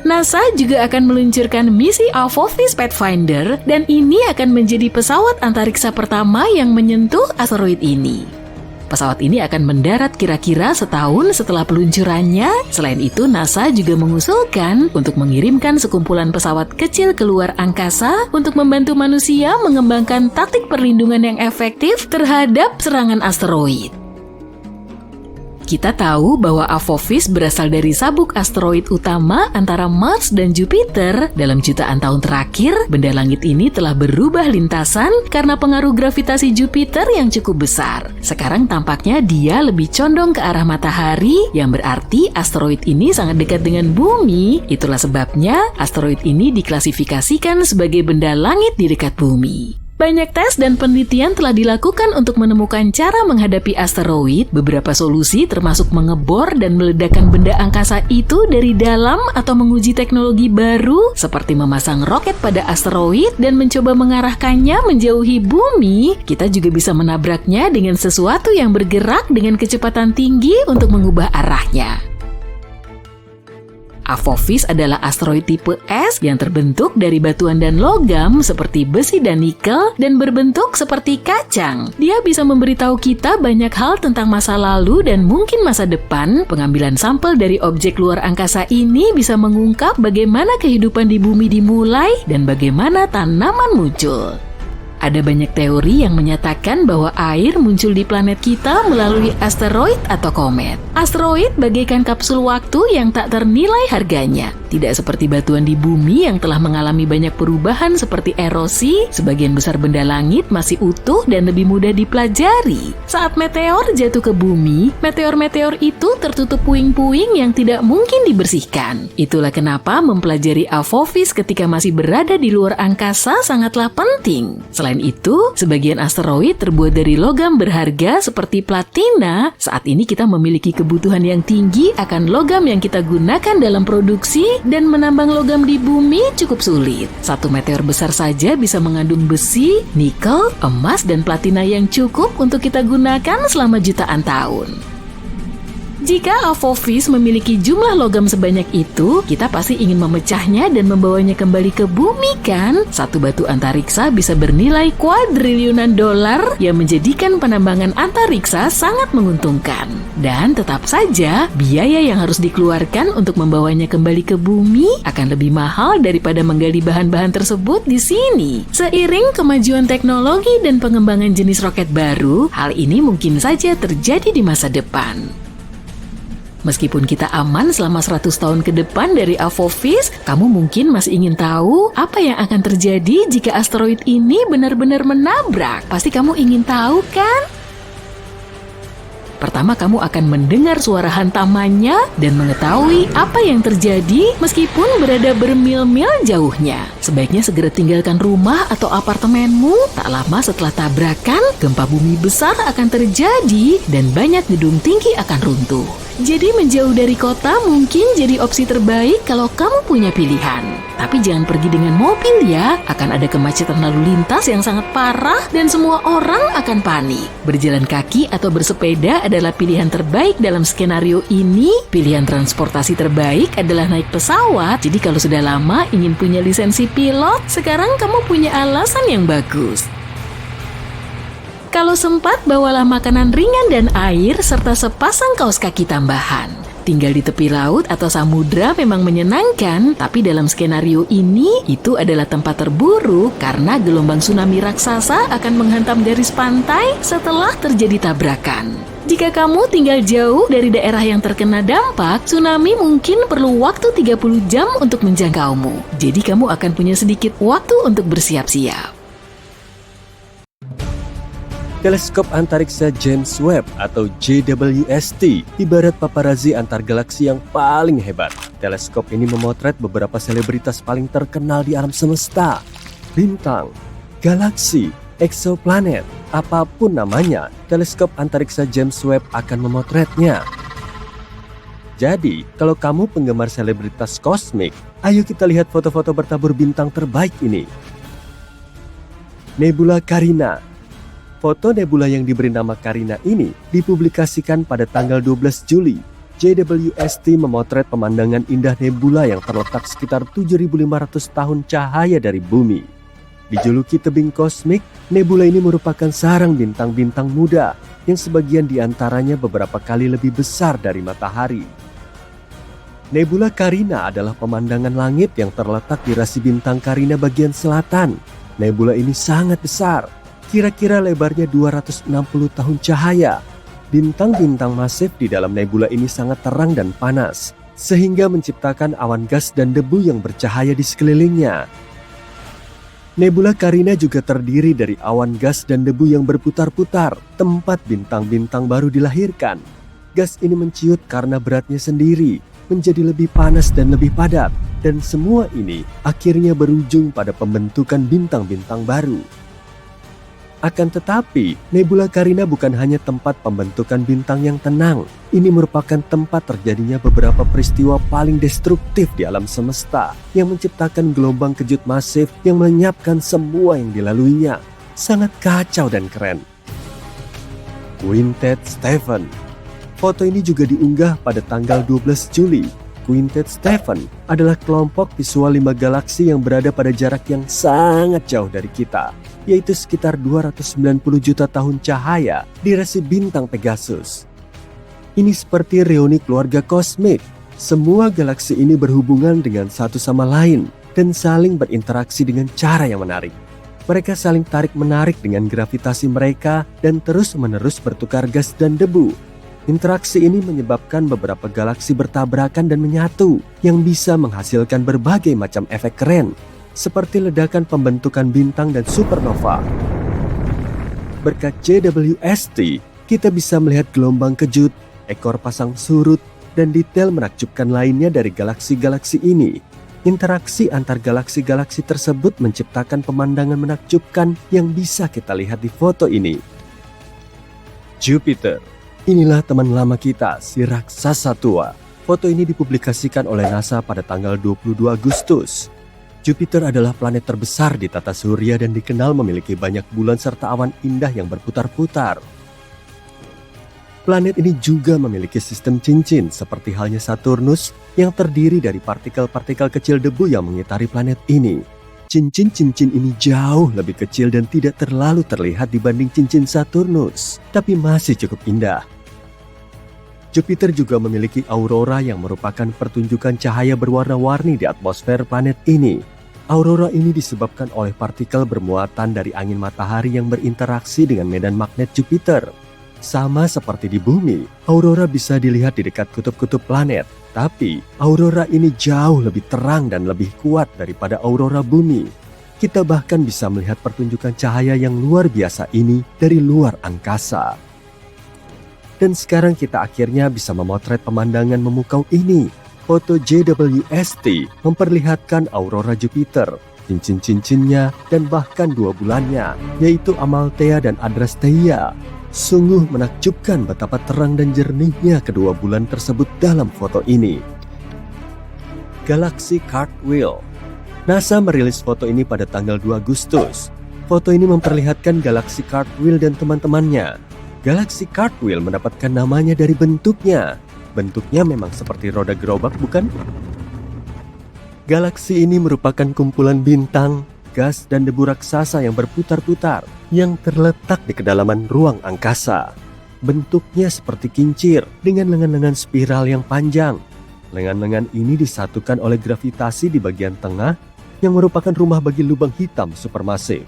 NASA juga akan meluncurkan misi Apophis Pathfinder dan ini akan menjadi pesawat antariksa pertama yang menyentuh asteroid ini. Pesawat ini akan mendarat kira-kira setahun setelah peluncurannya. Selain itu, NASA juga mengusulkan untuk mengirimkan sekumpulan pesawat kecil ke luar angkasa untuk membantu manusia mengembangkan taktik perlindungan yang efektif terhadap serangan asteroid. Kita tahu bahwa Apophis berasal dari sabuk asteroid utama antara Mars dan Jupiter. Dalam jutaan tahun terakhir, benda langit ini telah berubah lintasan karena pengaruh gravitasi Jupiter yang cukup besar. Sekarang tampaknya dia lebih condong ke arah matahari, yang berarti asteroid ini sangat dekat dengan bumi. Itulah sebabnya asteroid ini diklasifikasikan sebagai benda langit di dekat bumi. Banyak tes dan penelitian telah dilakukan untuk menemukan cara menghadapi asteroid. Beberapa solusi termasuk mengebor dan meledakkan benda angkasa itu dari dalam atau menguji teknologi baru seperti memasang roket pada asteroid dan mencoba mengarahkannya menjauhi bumi. Kita juga bisa menabraknya dengan sesuatu yang bergerak dengan kecepatan tinggi untuk mengubah arahnya. Apophis adalah asteroid tipe S yang terbentuk dari batuan dan logam seperti besi dan nikel dan berbentuk seperti kacang. Dia bisa memberitahu kita banyak hal tentang masa lalu dan mungkin masa depan. Pengambilan sampel dari objek luar angkasa ini bisa mengungkap bagaimana kehidupan di bumi dimulai dan bagaimana tanaman muncul. Ada banyak teori yang menyatakan bahwa air muncul di planet kita melalui asteroid atau komet. Asteroid bagaikan kapsul waktu yang tak ternilai harganya. Tidak seperti batuan di bumi yang telah mengalami banyak perubahan seperti erosi, sebagian besar benda langit masih utuh dan lebih mudah dipelajari. Saat meteor jatuh ke bumi, meteor-meteor itu tertutup puing-puing yang tidak mungkin dibersihkan. Itulah kenapa mempelajari Apophis ketika masih berada di luar angkasa sangatlah penting. Selain itu, sebagian asteroid terbuat dari logam berharga seperti platina. Saat ini kita memiliki kebutuhan yang tinggi akan logam yang kita gunakan dalam produksi dan menambang logam di bumi cukup sulit. Satu meteor besar saja bisa mengandung besi, nikel, emas, dan platina yang cukup untuk kita gunakan selama jutaan tahun. Jika Apophis memiliki jumlah logam sebanyak itu, kita pasti ingin memecahnya dan membawanya kembali ke bumi kan? Satu batu antariksa bisa bernilai kuadriliunan dolar yang menjadikan penambangan antariksa sangat menguntungkan. Dan tetap saja, biaya yang harus dikeluarkan untuk membawanya kembali ke bumi akan lebih mahal daripada menggali bahan-bahan tersebut di sini. Seiring kemajuan teknologi dan pengembangan jenis roket baru, hal ini mungkin saja terjadi di masa depan. Meskipun kita aman selama 100 tahun ke depan dari Apophis, kamu mungkin masih ingin tahu apa yang akan terjadi jika asteroid ini benar-benar menabrak. Pasti kamu ingin tahu kan? Pertama, kamu akan mendengar suara hantamannya dan mengetahui apa yang terjadi meskipun berada bermil-mil jauhnya. Sebaiknya segera tinggalkan rumah atau apartemenmu. Tak lama setelah tabrakan, gempa bumi besar akan terjadi dan banyak gedung tinggi akan runtuh. Jadi menjauh dari kota mungkin jadi opsi terbaik kalau kamu punya pilihan. Tapi jangan pergi dengan mobil ya, akan ada kemacetan lalu lintas yang sangat parah dan semua orang akan panik. Berjalan kaki atau bersepeda adalah pilihan terbaik dalam skenario ini. Pilihan transportasi terbaik adalah naik pesawat. Jadi kalau sudah lama ingin punya lisensi pilot, sekarang kamu punya alasan yang bagus. Kalau sempat, bawalah makanan ringan dan air serta sepasang kaos kaki tambahan. Tinggal di tepi laut atau samudra memang menyenangkan, tapi dalam skenario ini, itu adalah tempat terburuk karena gelombang tsunami raksasa akan menghantam garis pantai setelah terjadi tabrakan. Jika kamu tinggal jauh dari daerah yang terkena dampak, tsunami mungkin perlu waktu 30 jam untuk menjangkaumu. Jadi kamu akan punya sedikit waktu untuk bersiap-siap. Teleskop antariksa James Webb atau JWST ibarat paparazi antar galaksi yang paling hebat. Teleskop ini memotret beberapa selebritas paling terkenal di alam semesta. Bintang, galaksi, eksoplanet, apapun namanya, teleskop antariksa James Webb akan memotretnya. Jadi, kalau kamu penggemar selebritas kosmik, ayo kita lihat foto-foto bertabur bintang terbaik ini. Nebula Carina. Foto nebula yang diberi nama Carina ini dipublikasikan pada tanggal 12 Juli. JWST memotret pemandangan indah nebula yang terletak sekitar 7.500 tahun cahaya dari bumi. Dijuluki tebing kosmik, nebula ini merupakan sarang bintang-bintang muda yang sebagian diantaranya beberapa kali lebih besar dari matahari. Nebula Carina adalah pemandangan langit yang terletak di rasi bintang Carina bagian selatan. Nebula ini sangat besar, kira-kira lebarnya 260 tahun cahaya. Bintang-bintang masif di dalam nebula ini sangat terang dan panas, sehingga menciptakan awan gas dan debu yang bercahaya di sekelilingnya. Nebula Carina juga terdiri dari awan gas dan debu yang berputar-putar, tempat bintang-bintang baru dilahirkan. Gas ini menciut karena beratnya sendiri, menjadi lebih panas dan lebih padat, dan semua ini akhirnya berujung pada pembentukan bintang-bintang baru. Akan tetapi, Nebula Carina bukan hanya tempat pembentukan bintang yang tenang. Ini merupakan tempat terjadinya beberapa peristiwa paling destruktif di alam semesta yang menciptakan gelombang kejut masif yang melenyapkan semua yang dilaluinya. Sangat kacau dan keren. Quintet Stephan. Foto ini juga diunggah pada tanggal 12 Juli. Quintet Stephan adalah kelompok visual 5 galaksi yang berada pada jarak yang sangat jauh dari kita, yaitu sekitar 290 juta tahun cahaya di rasi bintang Pegasus. Ini seperti reuni keluarga kosmik. Semua galaksi ini berhubungan dengan satu sama lain dan saling berinteraksi dengan cara yang menarik. Mereka saling tarik-menarik dengan gravitasi mereka dan terus-menerus bertukar gas dan debu. Interaksi ini menyebabkan beberapa galaksi bertabrakan dan menyatu yang bisa menghasilkan berbagai macam efek keren, seperti ledakan pembentukan bintang dan supernova. Berkat JWST, kita bisa melihat gelombang kejut, ekor pasang surut, dan detail menakjubkan lainnya dari galaksi-galaksi ini. Interaksi antar galaksi-galaksi tersebut menciptakan pemandangan menakjubkan yang bisa kita lihat di foto ini. Jupiter. Inilah teman lama kita, si raksasa tua. Foto ini dipublikasikan oleh NASA pada tanggal 22 Agustus. Jupiter adalah planet terbesar di tata surya dan dikenal memiliki banyak bulan serta awan indah yang berputar-putar. Planet ini juga memiliki sistem cincin seperti halnya Saturnus yang terdiri dari partikel-partikel kecil debu yang mengitari planet ini. Cincin-cincin ini jauh lebih kecil dan tidak terlalu terlihat dibanding cincin Saturnus, tapi masih cukup indah. Jupiter juga memiliki aurora yang merupakan pertunjukan cahaya berwarna-warni di atmosfer planet ini. Aurora ini disebabkan oleh partikel bermuatan dari angin matahari yang berinteraksi dengan medan magnet Jupiter. Sama seperti di bumi, aurora bisa dilihat di dekat kutub-kutub planet. Tapi, aurora ini jauh lebih terang dan lebih kuat daripada aurora bumi. Kita bahkan bisa melihat pertunjukan cahaya yang luar biasa ini dari luar angkasa. Dan sekarang kita akhirnya bisa memotret pemandangan memukau ini. Foto JWST memperlihatkan aurora Jupiter, cincin-cincinnya, dan bahkan 2 bulannya, yaitu Amalthea dan Adrastea. Sungguh menakjubkan betapa terang dan jernihnya kedua bulan tersebut dalam foto ini. Galaksi Cartwheel. NASA merilis foto ini pada tanggal 2 Agustus. Foto ini memperlihatkan galaksi Cartwheel dan teman-temannya. Galaksi Cartwheel mendapatkan namanya dari bentuknya. Bentuknya memang seperti roda gerobak, bukan? Galaksi ini merupakan kumpulan bintang, gas, dan debu raksasa yang berputar-putar yang terletak di kedalaman ruang angkasa. Bentuknya seperti kincir dengan lengan-lengan spiral yang panjang. Lengan-lengan ini disatukan oleh gravitasi di bagian tengah yang merupakan rumah bagi lubang hitam supermasif.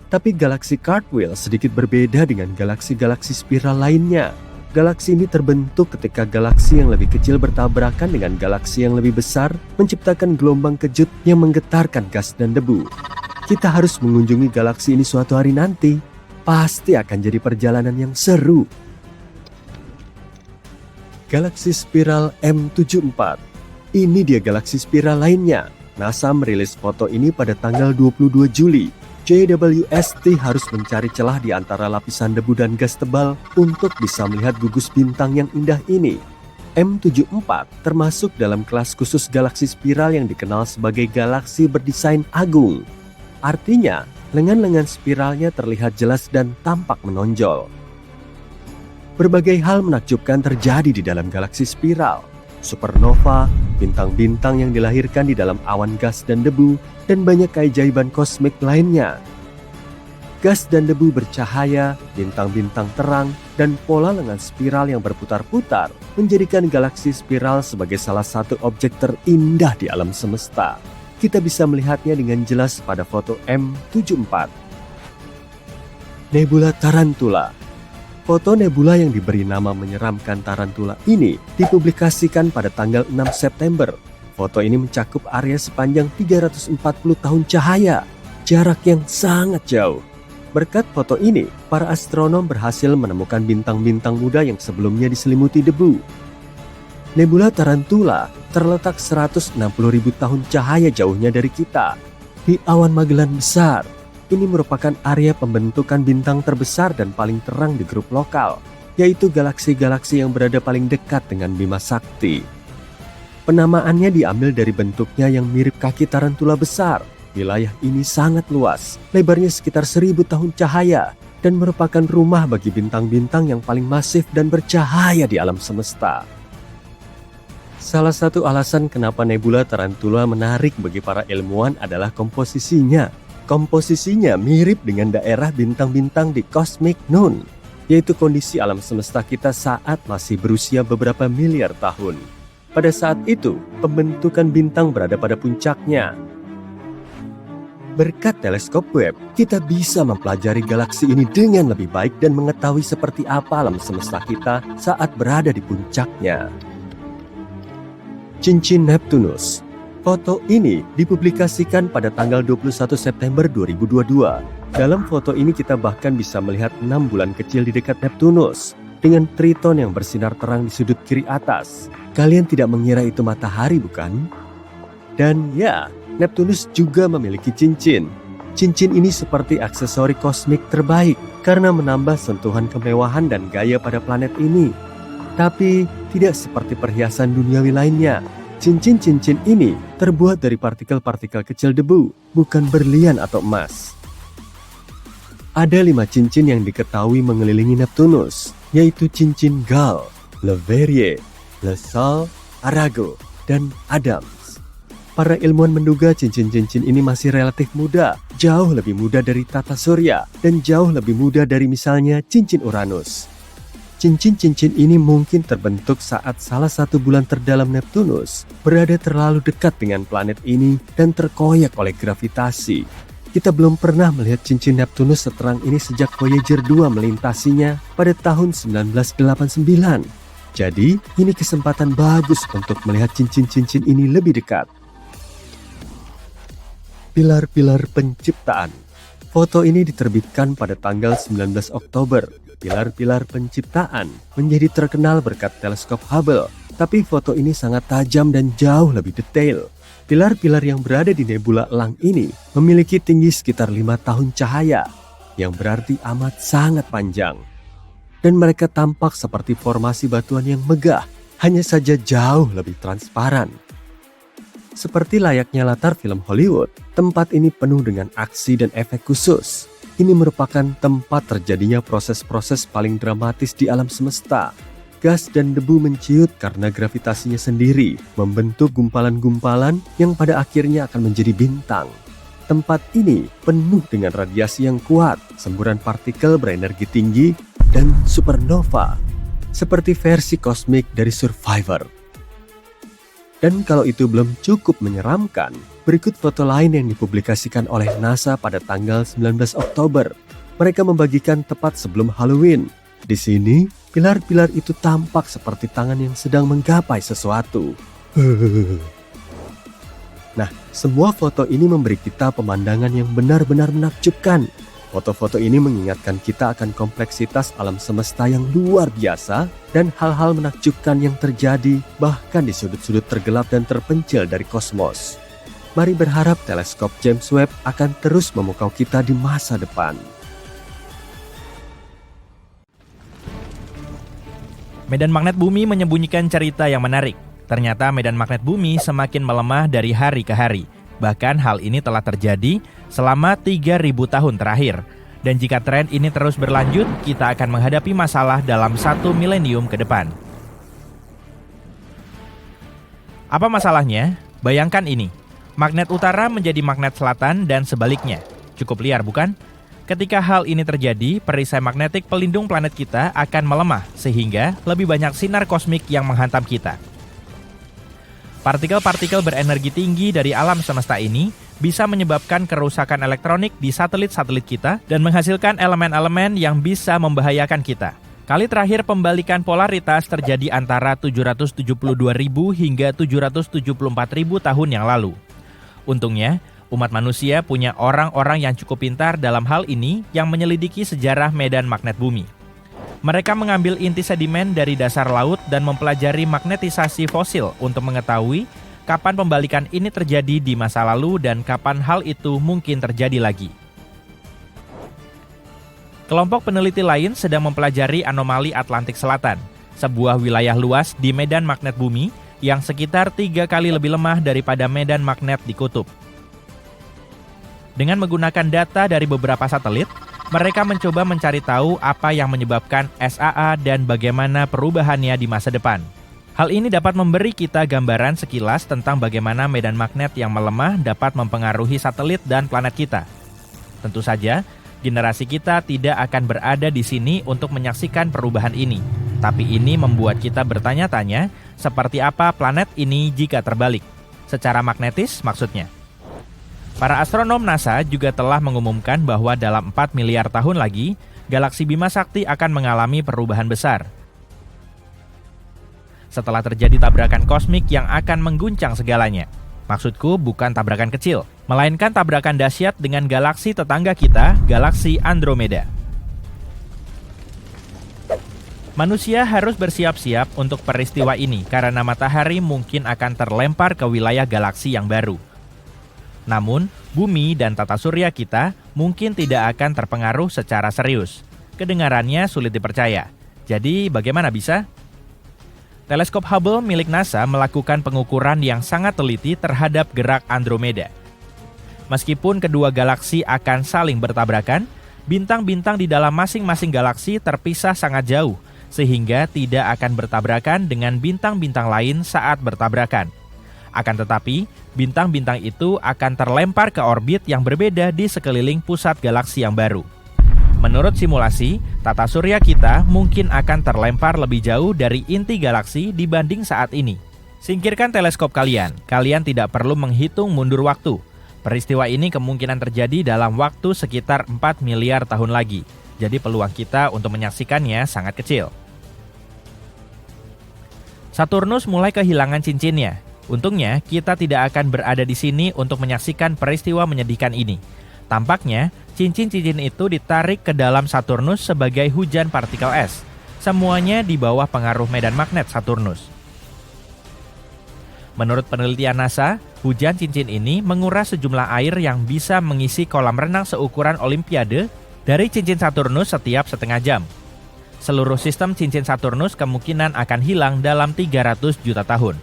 Tapi galaksi Cartwheel sedikit berbeda dengan galaksi-galaksi spiral lainnya. Galaksi ini terbentuk ketika galaksi yang lebih kecil bertabrakan dengan galaksi yang lebih besar, menciptakan gelombang kejut yang menggetarkan gas dan debu. Kita harus mengunjungi galaksi ini suatu hari nanti. Pasti akan jadi perjalanan yang seru. Galaksi spiral M74. Ini dia galaksi spiral lainnya. NASA merilis foto ini pada tanggal 22 Juli. JWST harus mencari celah di antara lapisan debu dan gas tebal untuk bisa melihat gugus bintang yang indah ini. M74 termasuk dalam kelas khusus galaksi spiral yang dikenal sebagai galaksi berdesain agung. Artinya, lengan-lengan spiralnya terlihat jelas dan tampak menonjol. Berbagai hal menakjubkan terjadi di dalam galaksi spiral. Supernova, bintang-bintang yang dilahirkan di dalam awan gas dan debu, dan banyak keajaiban kosmik lainnya. Gas dan debu bercahaya, bintang-bintang terang, dan pola lengan spiral yang berputar-putar menjadikan galaksi spiral sebagai salah satu objek terindah di alam semesta. Kita bisa melihatnya dengan jelas pada foto M74. Nebula Tarantula. Foto nebula yang diberi nama menyeramkan Tarantula ini dipublikasikan pada tanggal 6 September. Foto ini mencakup area sepanjang 340 tahun cahaya, jarak yang sangat jauh. Berkat foto ini, para astronom berhasil menemukan bintang-bintang muda yang sebelumnya diselimuti debu. Nebula Tarantula terletak 160.000 tahun cahaya jauhnya dari kita, di awan Magellan Besar. Ini merupakan area pembentukan bintang terbesar dan paling terang di grup lokal, yaitu galaksi-galaksi yang berada paling dekat dengan Bima Sakti. Penamaannya diambil dari bentuknya yang mirip kaki tarantula besar. Wilayah ini sangat luas, lebarnya sekitar 1000 tahun cahaya, dan merupakan rumah bagi bintang-bintang yang paling masif dan bercahaya di alam semesta. Salah satu alasan kenapa nebula Tarantula menarik bagi para ilmuwan adalah komposisinya. Komposisinya mirip dengan daerah bintang-bintang di Cosmic Noon, yaitu kondisi alam semesta kita saat masih berusia beberapa miliar tahun. Pada saat itu, pembentukan bintang berada pada puncaknya. Berkat teleskop Webb, kita bisa mempelajari galaksi ini dengan lebih baik dan mengetahui seperti apa alam semesta kita saat berada di puncaknya. Cincin Neptunus. Foto ini dipublikasikan pada tanggal 21 September 2022. Dalam foto ini kita bahkan bisa melihat 6 bulan kecil di dekat Neptunus dengan Triton yang bersinar terang di sudut kiri atas. Kalian tidak mengira itu matahari, bukan? Dan ya, Neptunus juga memiliki cincin. Cincin ini seperti aksesori kosmik terbaik karena menambah sentuhan kemewahan dan gaya pada planet ini. Tapi tidak seperti perhiasan duniawi lainnya. Cincin-cincin ini terbuat dari partikel-partikel kecil debu, bukan berlian atau emas. Ada 5 cincin yang diketahui mengelilingi Neptunus, yaitu cincin Gale, Leverrier, Le Sol, Arago, dan Adams. Para ilmuwan menduga cincin-cincin ini masih relatif muda, jauh lebih muda dari tata surya, dan jauh lebih muda dari misalnya cincin Uranus. Cincin-cincin ini mungkin terbentuk saat salah satu bulan terdalam Neptunus berada terlalu dekat dengan planet ini dan terkoyak oleh gravitasi. Kita belum pernah melihat cincin Neptunus seterang ini sejak Voyager 2 melintasinya pada tahun 1989. Jadi, ini kesempatan bagus untuk melihat cincin-cincin ini lebih dekat. Pilar-pilar penciptaan. Foto ini diterbitkan pada tanggal 19 Oktober. Pilar-pilar penciptaan menjadi terkenal berkat teleskop Hubble, tapi foto ini sangat tajam dan jauh lebih detail. Pilar-pilar yang berada di nebula elang ini memiliki tinggi sekitar 5 tahun cahaya, yang berarti amat sangat panjang. Dan mereka tampak seperti formasi batuan yang megah, hanya saja jauh lebih transparan. Seperti layaknya latar film Hollywood, tempat ini penuh dengan aksi dan efek khusus. Ini merupakan tempat terjadinya proses-proses paling dramatis di alam semesta. Gas dan debu menciut karena gravitasinya sendiri, membentuk gumpalan-gumpalan yang pada akhirnya akan menjadi bintang. Tempat ini penuh dengan radiasi yang kuat, semburan partikel berenergi tinggi, dan supernova, seperti versi kosmik dari Survivor. Dan kalau itu belum cukup menyeramkan, berikut foto lain yang dipublikasikan oleh NASA pada tanggal 19 Oktober. Mereka membagikan tepat sebelum Halloween. Di sini, pilar-pilar itu tampak seperti tangan yang sedang menggapai sesuatu. Nah, semua foto ini memberi kita pemandangan yang benar-benar menakjubkan. Foto-foto ini mengingatkan kita akan kompleksitas alam semesta yang luar biasa dan hal-hal menakjubkan yang terjadi bahkan di sudut-sudut tergelap dan terpencil dari kosmos. Mari berharap teleskop James Webb akan terus memukau kita di masa depan. Medan magnet bumi menyembunyikan cerita yang menarik. Ternyata medan magnet bumi semakin melemah dari hari ke hari. Bahkan hal ini telah terjadi selama 3.000 tahun terakhir. Dan jika tren ini terus berlanjut, kita akan menghadapi masalah dalam 1 milenium ke depan. Apa masalahnya? Bayangkan ini. Magnet utara menjadi magnet selatan dan sebaliknya. Cukup liar bukan? Ketika hal ini terjadi, perisai magnetik pelindung planet kita akan melemah sehingga lebih banyak sinar kosmik yang menghantam kita. Partikel-partikel berenergi tinggi dari alam semesta ini bisa menyebabkan kerusakan elektronik di satelit-satelit kita dan menghasilkan elemen-elemen yang bisa membahayakan kita. Kali terakhir pembalikan polaritas terjadi antara 772.000 hingga 774.000 tahun yang lalu. Untungnya, umat manusia punya orang-orang yang cukup pintar dalam hal ini yang menyelidiki sejarah medan magnet bumi. Mereka mengambil inti sedimen dari dasar laut dan mempelajari magnetisasi fosil untuk mengetahui kapan pembalikan ini terjadi di masa lalu dan kapan hal itu mungkin terjadi lagi. Kelompok peneliti lain sedang mempelajari anomali Atlantik Selatan, sebuah wilayah luas di medan magnet bumi yang sekitar 3 kali lebih lemah daripada medan magnet di kutub. Dengan menggunakan data dari beberapa satelit, mereka mencoba mencari tahu apa yang menyebabkan SAA dan bagaimana perubahannya di masa depan. Hal ini dapat memberi kita gambaran sekilas tentang bagaimana medan magnet yang melemah dapat mempengaruhi satelit dan planet kita. Tentu saja, generasi kita tidak akan berada di sini untuk menyaksikan perubahan ini. Tapi ini membuat kita bertanya-tanya, seperti apa planet ini jika terbalik? Secara magnetis maksudnya. Para astronom NASA juga telah mengumumkan bahwa dalam 4 miliar tahun lagi, galaksi Bima Sakti akan mengalami perubahan besar. Setelah terjadi tabrakan kosmik yang akan mengguncang segalanya. Maksudku bukan tabrakan kecil, melainkan tabrakan dahsyat dengan galaksi tetangga kita, galaksi Andromeda. Manusia harus bersiap-siap untuk peristiwa ini karena matahari mungkin akan terlempar ke wilayah galaksi yang baru. Namun, bumi dan tata surya kita mungkin tidak akan terpengaruh secara serius. Kedengarannya sulit dipercaya. Jadi, bagaimana bisa? Teleskop Hubble milik NASA melakukan pengukuran yang sangat teliti terhadap gerak Andromeda. Meskipun kedua galaksi akan saling bertabrakan, bintang-bintang di dalam masing-masing galaksi terpisah sangat jauh, sehingga tidak akan bertabrakan dengan bintang-bintang lain saat bertabrakan. Akan tetapi, bintang-bintang itu akan terlempar ke orbit yang berbeda di sekeliling pusat galaksi yang baru. Menurut simulasi, tata surya kita mungkin akan terlempar lebih jauh dari inti galaksi dibanding saat ini. Singkirkan teleskop kalian tidak perlu menghitung mundur waktu. Peristiwa ini kemungkinan terjadi dalam waktu sekitar 4 miliar tahun lagi. Jadi peluang kita untuk menyaksikannya sangat kecil. Saturnus mulai kehilangan cincinnya. Untungnya, kita tidak akan berada di sini untuk menyaksikan peristiwa menyedihkan ini. Tampaknya, cincin-cincin itu ditarik ke dalam Saturnus sebagai hujan partikel es. Semuanya di bawah pengaruh medan magnet Saturnus. Menurut penelitian NASA, hujan cincin ini menguras sejumlah air yang bisa mengisi kolam renang seukuran Olimpiade dari cincin Saturnus setiap setengah jam. Seluruh sistem cincin Saturnus kemungkinan akan hilang dalam 300 juta tahun.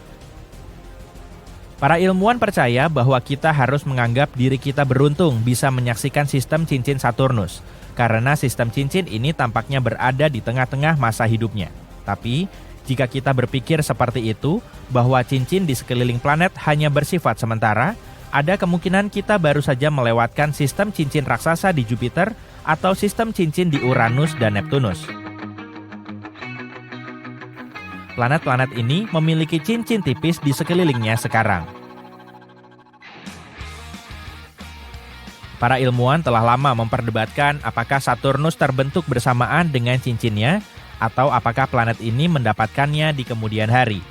Para ilmuwan percaya bahwa kita harus menganggap diri kita beruntung bisa menyaksikan sistem cincin Saturnus, karena sistem cincin ini tampaknya berada di tengah-tengah masa hidupnya. Tapi, jika kita berpikir seperti itu, bahwa cincin di sekeliling planet hanya bersifat sementara, ada kemungkinan kita baru saja melewatkan sistem cincin raksasa di Jupiter atau sistem cincin di Uranus dan Neptunus. Planet-planet ini memiliki cincin tipis di sekelilingnya sekarang. Para ilmuwan telah lama memperdebatkan apakah Saturnus terbentuk bersamaan dengan cincinnya atau apakah planet ini mendapatkannya di kemudian hari.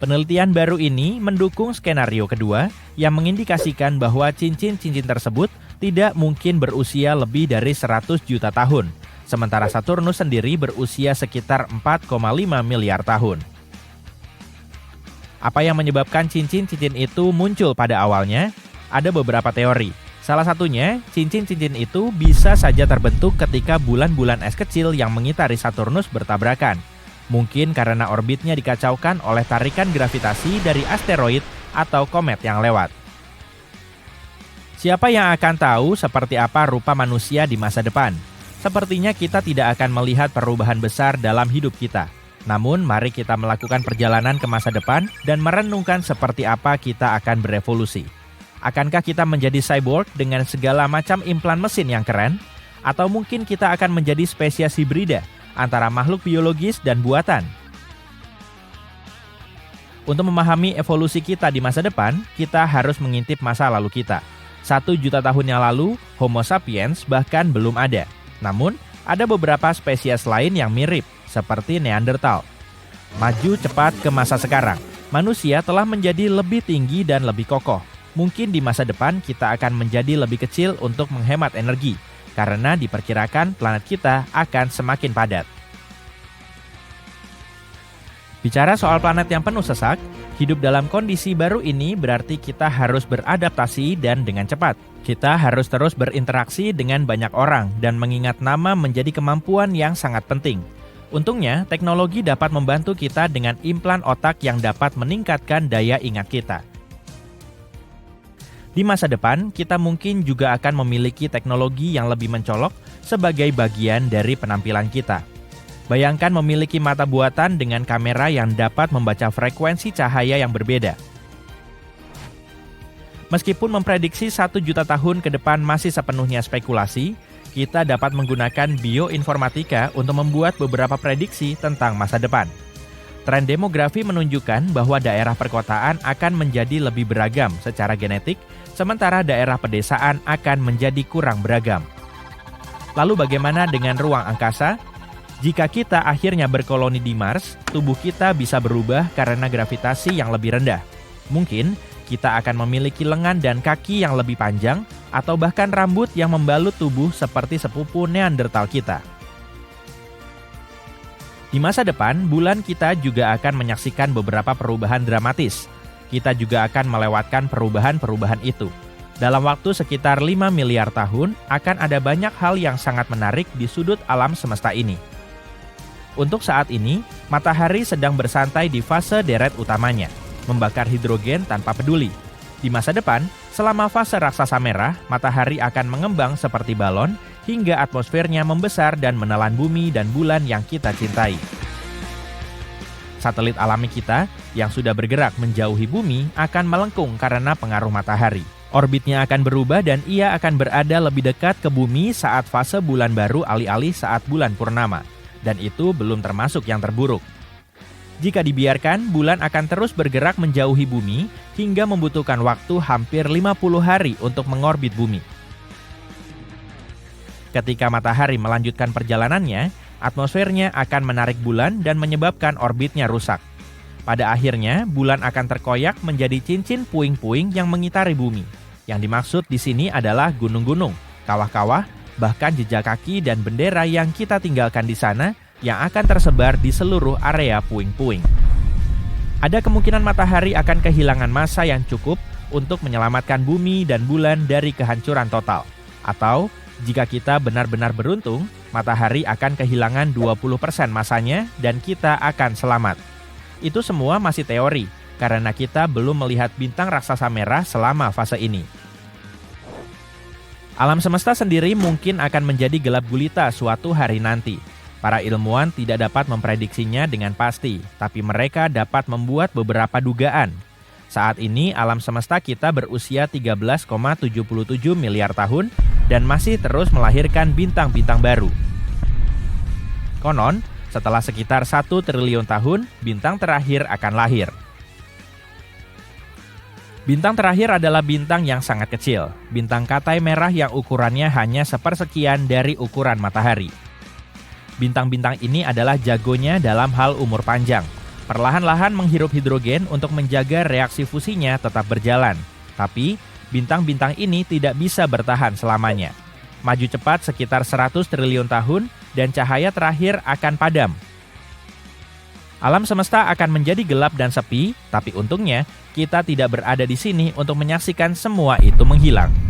Penelitian baru ini mendukung skenario kedua yang mengindikasikan bahwa cincin-cincin tersebut tidak mungkin berusia lebih dari 100 juta tahun. Sementara Saturnus sendiri berusia sekitar 4,5 miliar tahun. Apa yang menyebabkan cincin-cincin itu muncul pada awalnya? Ada beberapa teori. Salah satunya, cincin-cincin itu bisa saja terbentuk ketika bulan-bulan es kecil yang mengitari Saturnus bertabrakan. Mungkin karena orbitnya dikacaukan oleh tarikan gravitasi dari asteroid atau komet yang lewat. Siapa yang akan tahu seperti apa rupa manusia di masa depan? Sepertinya kita tidak akan melihat perubahan besar dalam hidup kita. Namun, mari kita melakukan perjalanan ke masa depan dan merenungkan seperti apa kita akan berevolusi. Akankah kita menjadi cyborg dengan segala macam implan mesin yang keren? Atau mungkin kita akan menjadi spesies hibrida antara makhluk biologis dan buatan? Untuk memahami evolusi kita di masa depan, kita harus mengintip masa lalu kita. 1 juta tahun yang lalu, Homo sapiens bahkan belum ada. Namun, ada beberapa spesies lain yang mirip, seperti Neanderthal. Maju cepat ke masa sekarang, manusia telah menjadi lebih tinggi dan lebih kokoh. Mungkin di masa depan kita akan menjadi lebih kecil untuk menghemat energi, karena diperkirakan planet kita akan semakin padat. Bicara soal planet yang penuh sesak, hidup dalam kondisi baru ini berarti kita harus beradaptasi dan dengan cepat. Kita harus terus berinteraksi dengan banyak orang dan mengingat nama menjadi kemampuan yang sangat penting. Untungnya, teknologi dapat membantu kita dengan implan otak yang dapat meningkatkan daya ingat kita. Di masa depan, kita mungkin juga akan memiliki teknologi yang lebih mencolok sebagai bagian dari penampilan kita. Bayangkan memiliki mata buatan dengan kamera yang dapat membaca frekuensi cahaya yang berbeda. Meskipun memprediksi 1 juta tahun ke depan masih sepenuhnya spekulasi, kita dapat menggunakan bioinformatika untuk membuat beberapa prediksi tentang masa depan. Tren demografi menunjukkan bahwa daerah perkotaan akan menjadi lebih beragam secara genetik, sementara daerah pedesaan akan menjadi kurang beragam. Lalu bagaimana dengan ruang angkasa? Jika kita akhirnya berkoloni di Mars, tubuh kita bisa berubah karena gravitasi yang lebih rendah. Mungkin kita akan memiliki lengan dan kaki yang lebih panjang, atau bahkan rambut yang membalut tubuh seperti sepupu Neanderthal kita. Di masa depan, bulan kita juga akan menyaksikan beberapa perubahan dramatis. Kita juga akan melewatkan perubahan-perubahan itu. Dalam waktu sekitar 5 miliar tahun, akan ada banyak hal yang sangat menarik di sudut alam semesta ini. Untuk saat ini, matahari sedang bersantai di fase deret utamanya, membakar hidrogen tanpa peduli. Di masa depan, selama fase raksasa merah, matahari akan mengembang seperti balon hingga atmosfernya membesar dan menelan bumi dan bulan yang kita cintai. Satelit alami kita yang sudah bergerak menjauhi bumi akan melengkung karena pengaruh matahari. Orbitnya akan berubah dan ia akan berada lebih dekat ke bumi saat fase bulan baru alih-alih saat bulan purnama. Dan itu belum termasuk yang terburuk. Jika dibiarkan, bulan akan terus bergerak menjauhi bumi hingga membutuhkan waktu hampir 50 hari untuk mengorbit bumi. Ketika matahari melanjutkan perjalanannya, atmosfernya akan menarik bulan dan menyebabkan orbitnya rusak. Pada akhirnya, bulan akan terkoyak menjadi cincin puing-puing yang mengitari bumi. Yang dimaksud di sini adalah gunung-gunung, kawah-kawah, bahkan jejak kaki dan bendera yang kita tinggalkan di sana yang akan tersebar di seluruh area puing-puing. Ada kemungkinan matahari akan kehilangan massa yang cukup untuk menyelamatkan bumi dan bulan dari kehancuran total. Atau, jika kita benar-benar beruntung, matahari akan kehilangan 20% massanya dan kita akan selamat. Itu semua masih teori, karena kita belum melihat bintang raksasa merah selama fase ini. Alam semesta sendiri mungkin akan menjadi gelap gulita suatu hari nanti. Para ilmuwan tidak dapat memprediksinya dengan pasti, tapi mereka dapat membuat beberapa dugaan. Saat ini alam semesta kita berusia 13,77 miliar tahun dan masih terus melahirkan bintang-bintang baru. Konon, setelah sekitar 1 triliun tahun, bintang terakhir akan lahir. Bintang terakhir adalah bintang yang sangat kecil, bintang katai merah yang ukurannya hanya sepersekian dari ukuran matahari. Bintang-bintang ini adalah jagonya dalam hal umur panjang. Perlahan-lahan menghirup hidrogen untuk menjaga reaksi fusinya tetap berjalan. Tapi, bintang-bintang ini tidak bisa bertahan selamanya. Maju cepat sekitar 100 triliun tahun dan cahaya terakhir akan padam. Alam semesta akan menjadi gelap dan sepi, tapi untungnya kita tidak berada di sini untuk menyaksikan semua itu menghilang.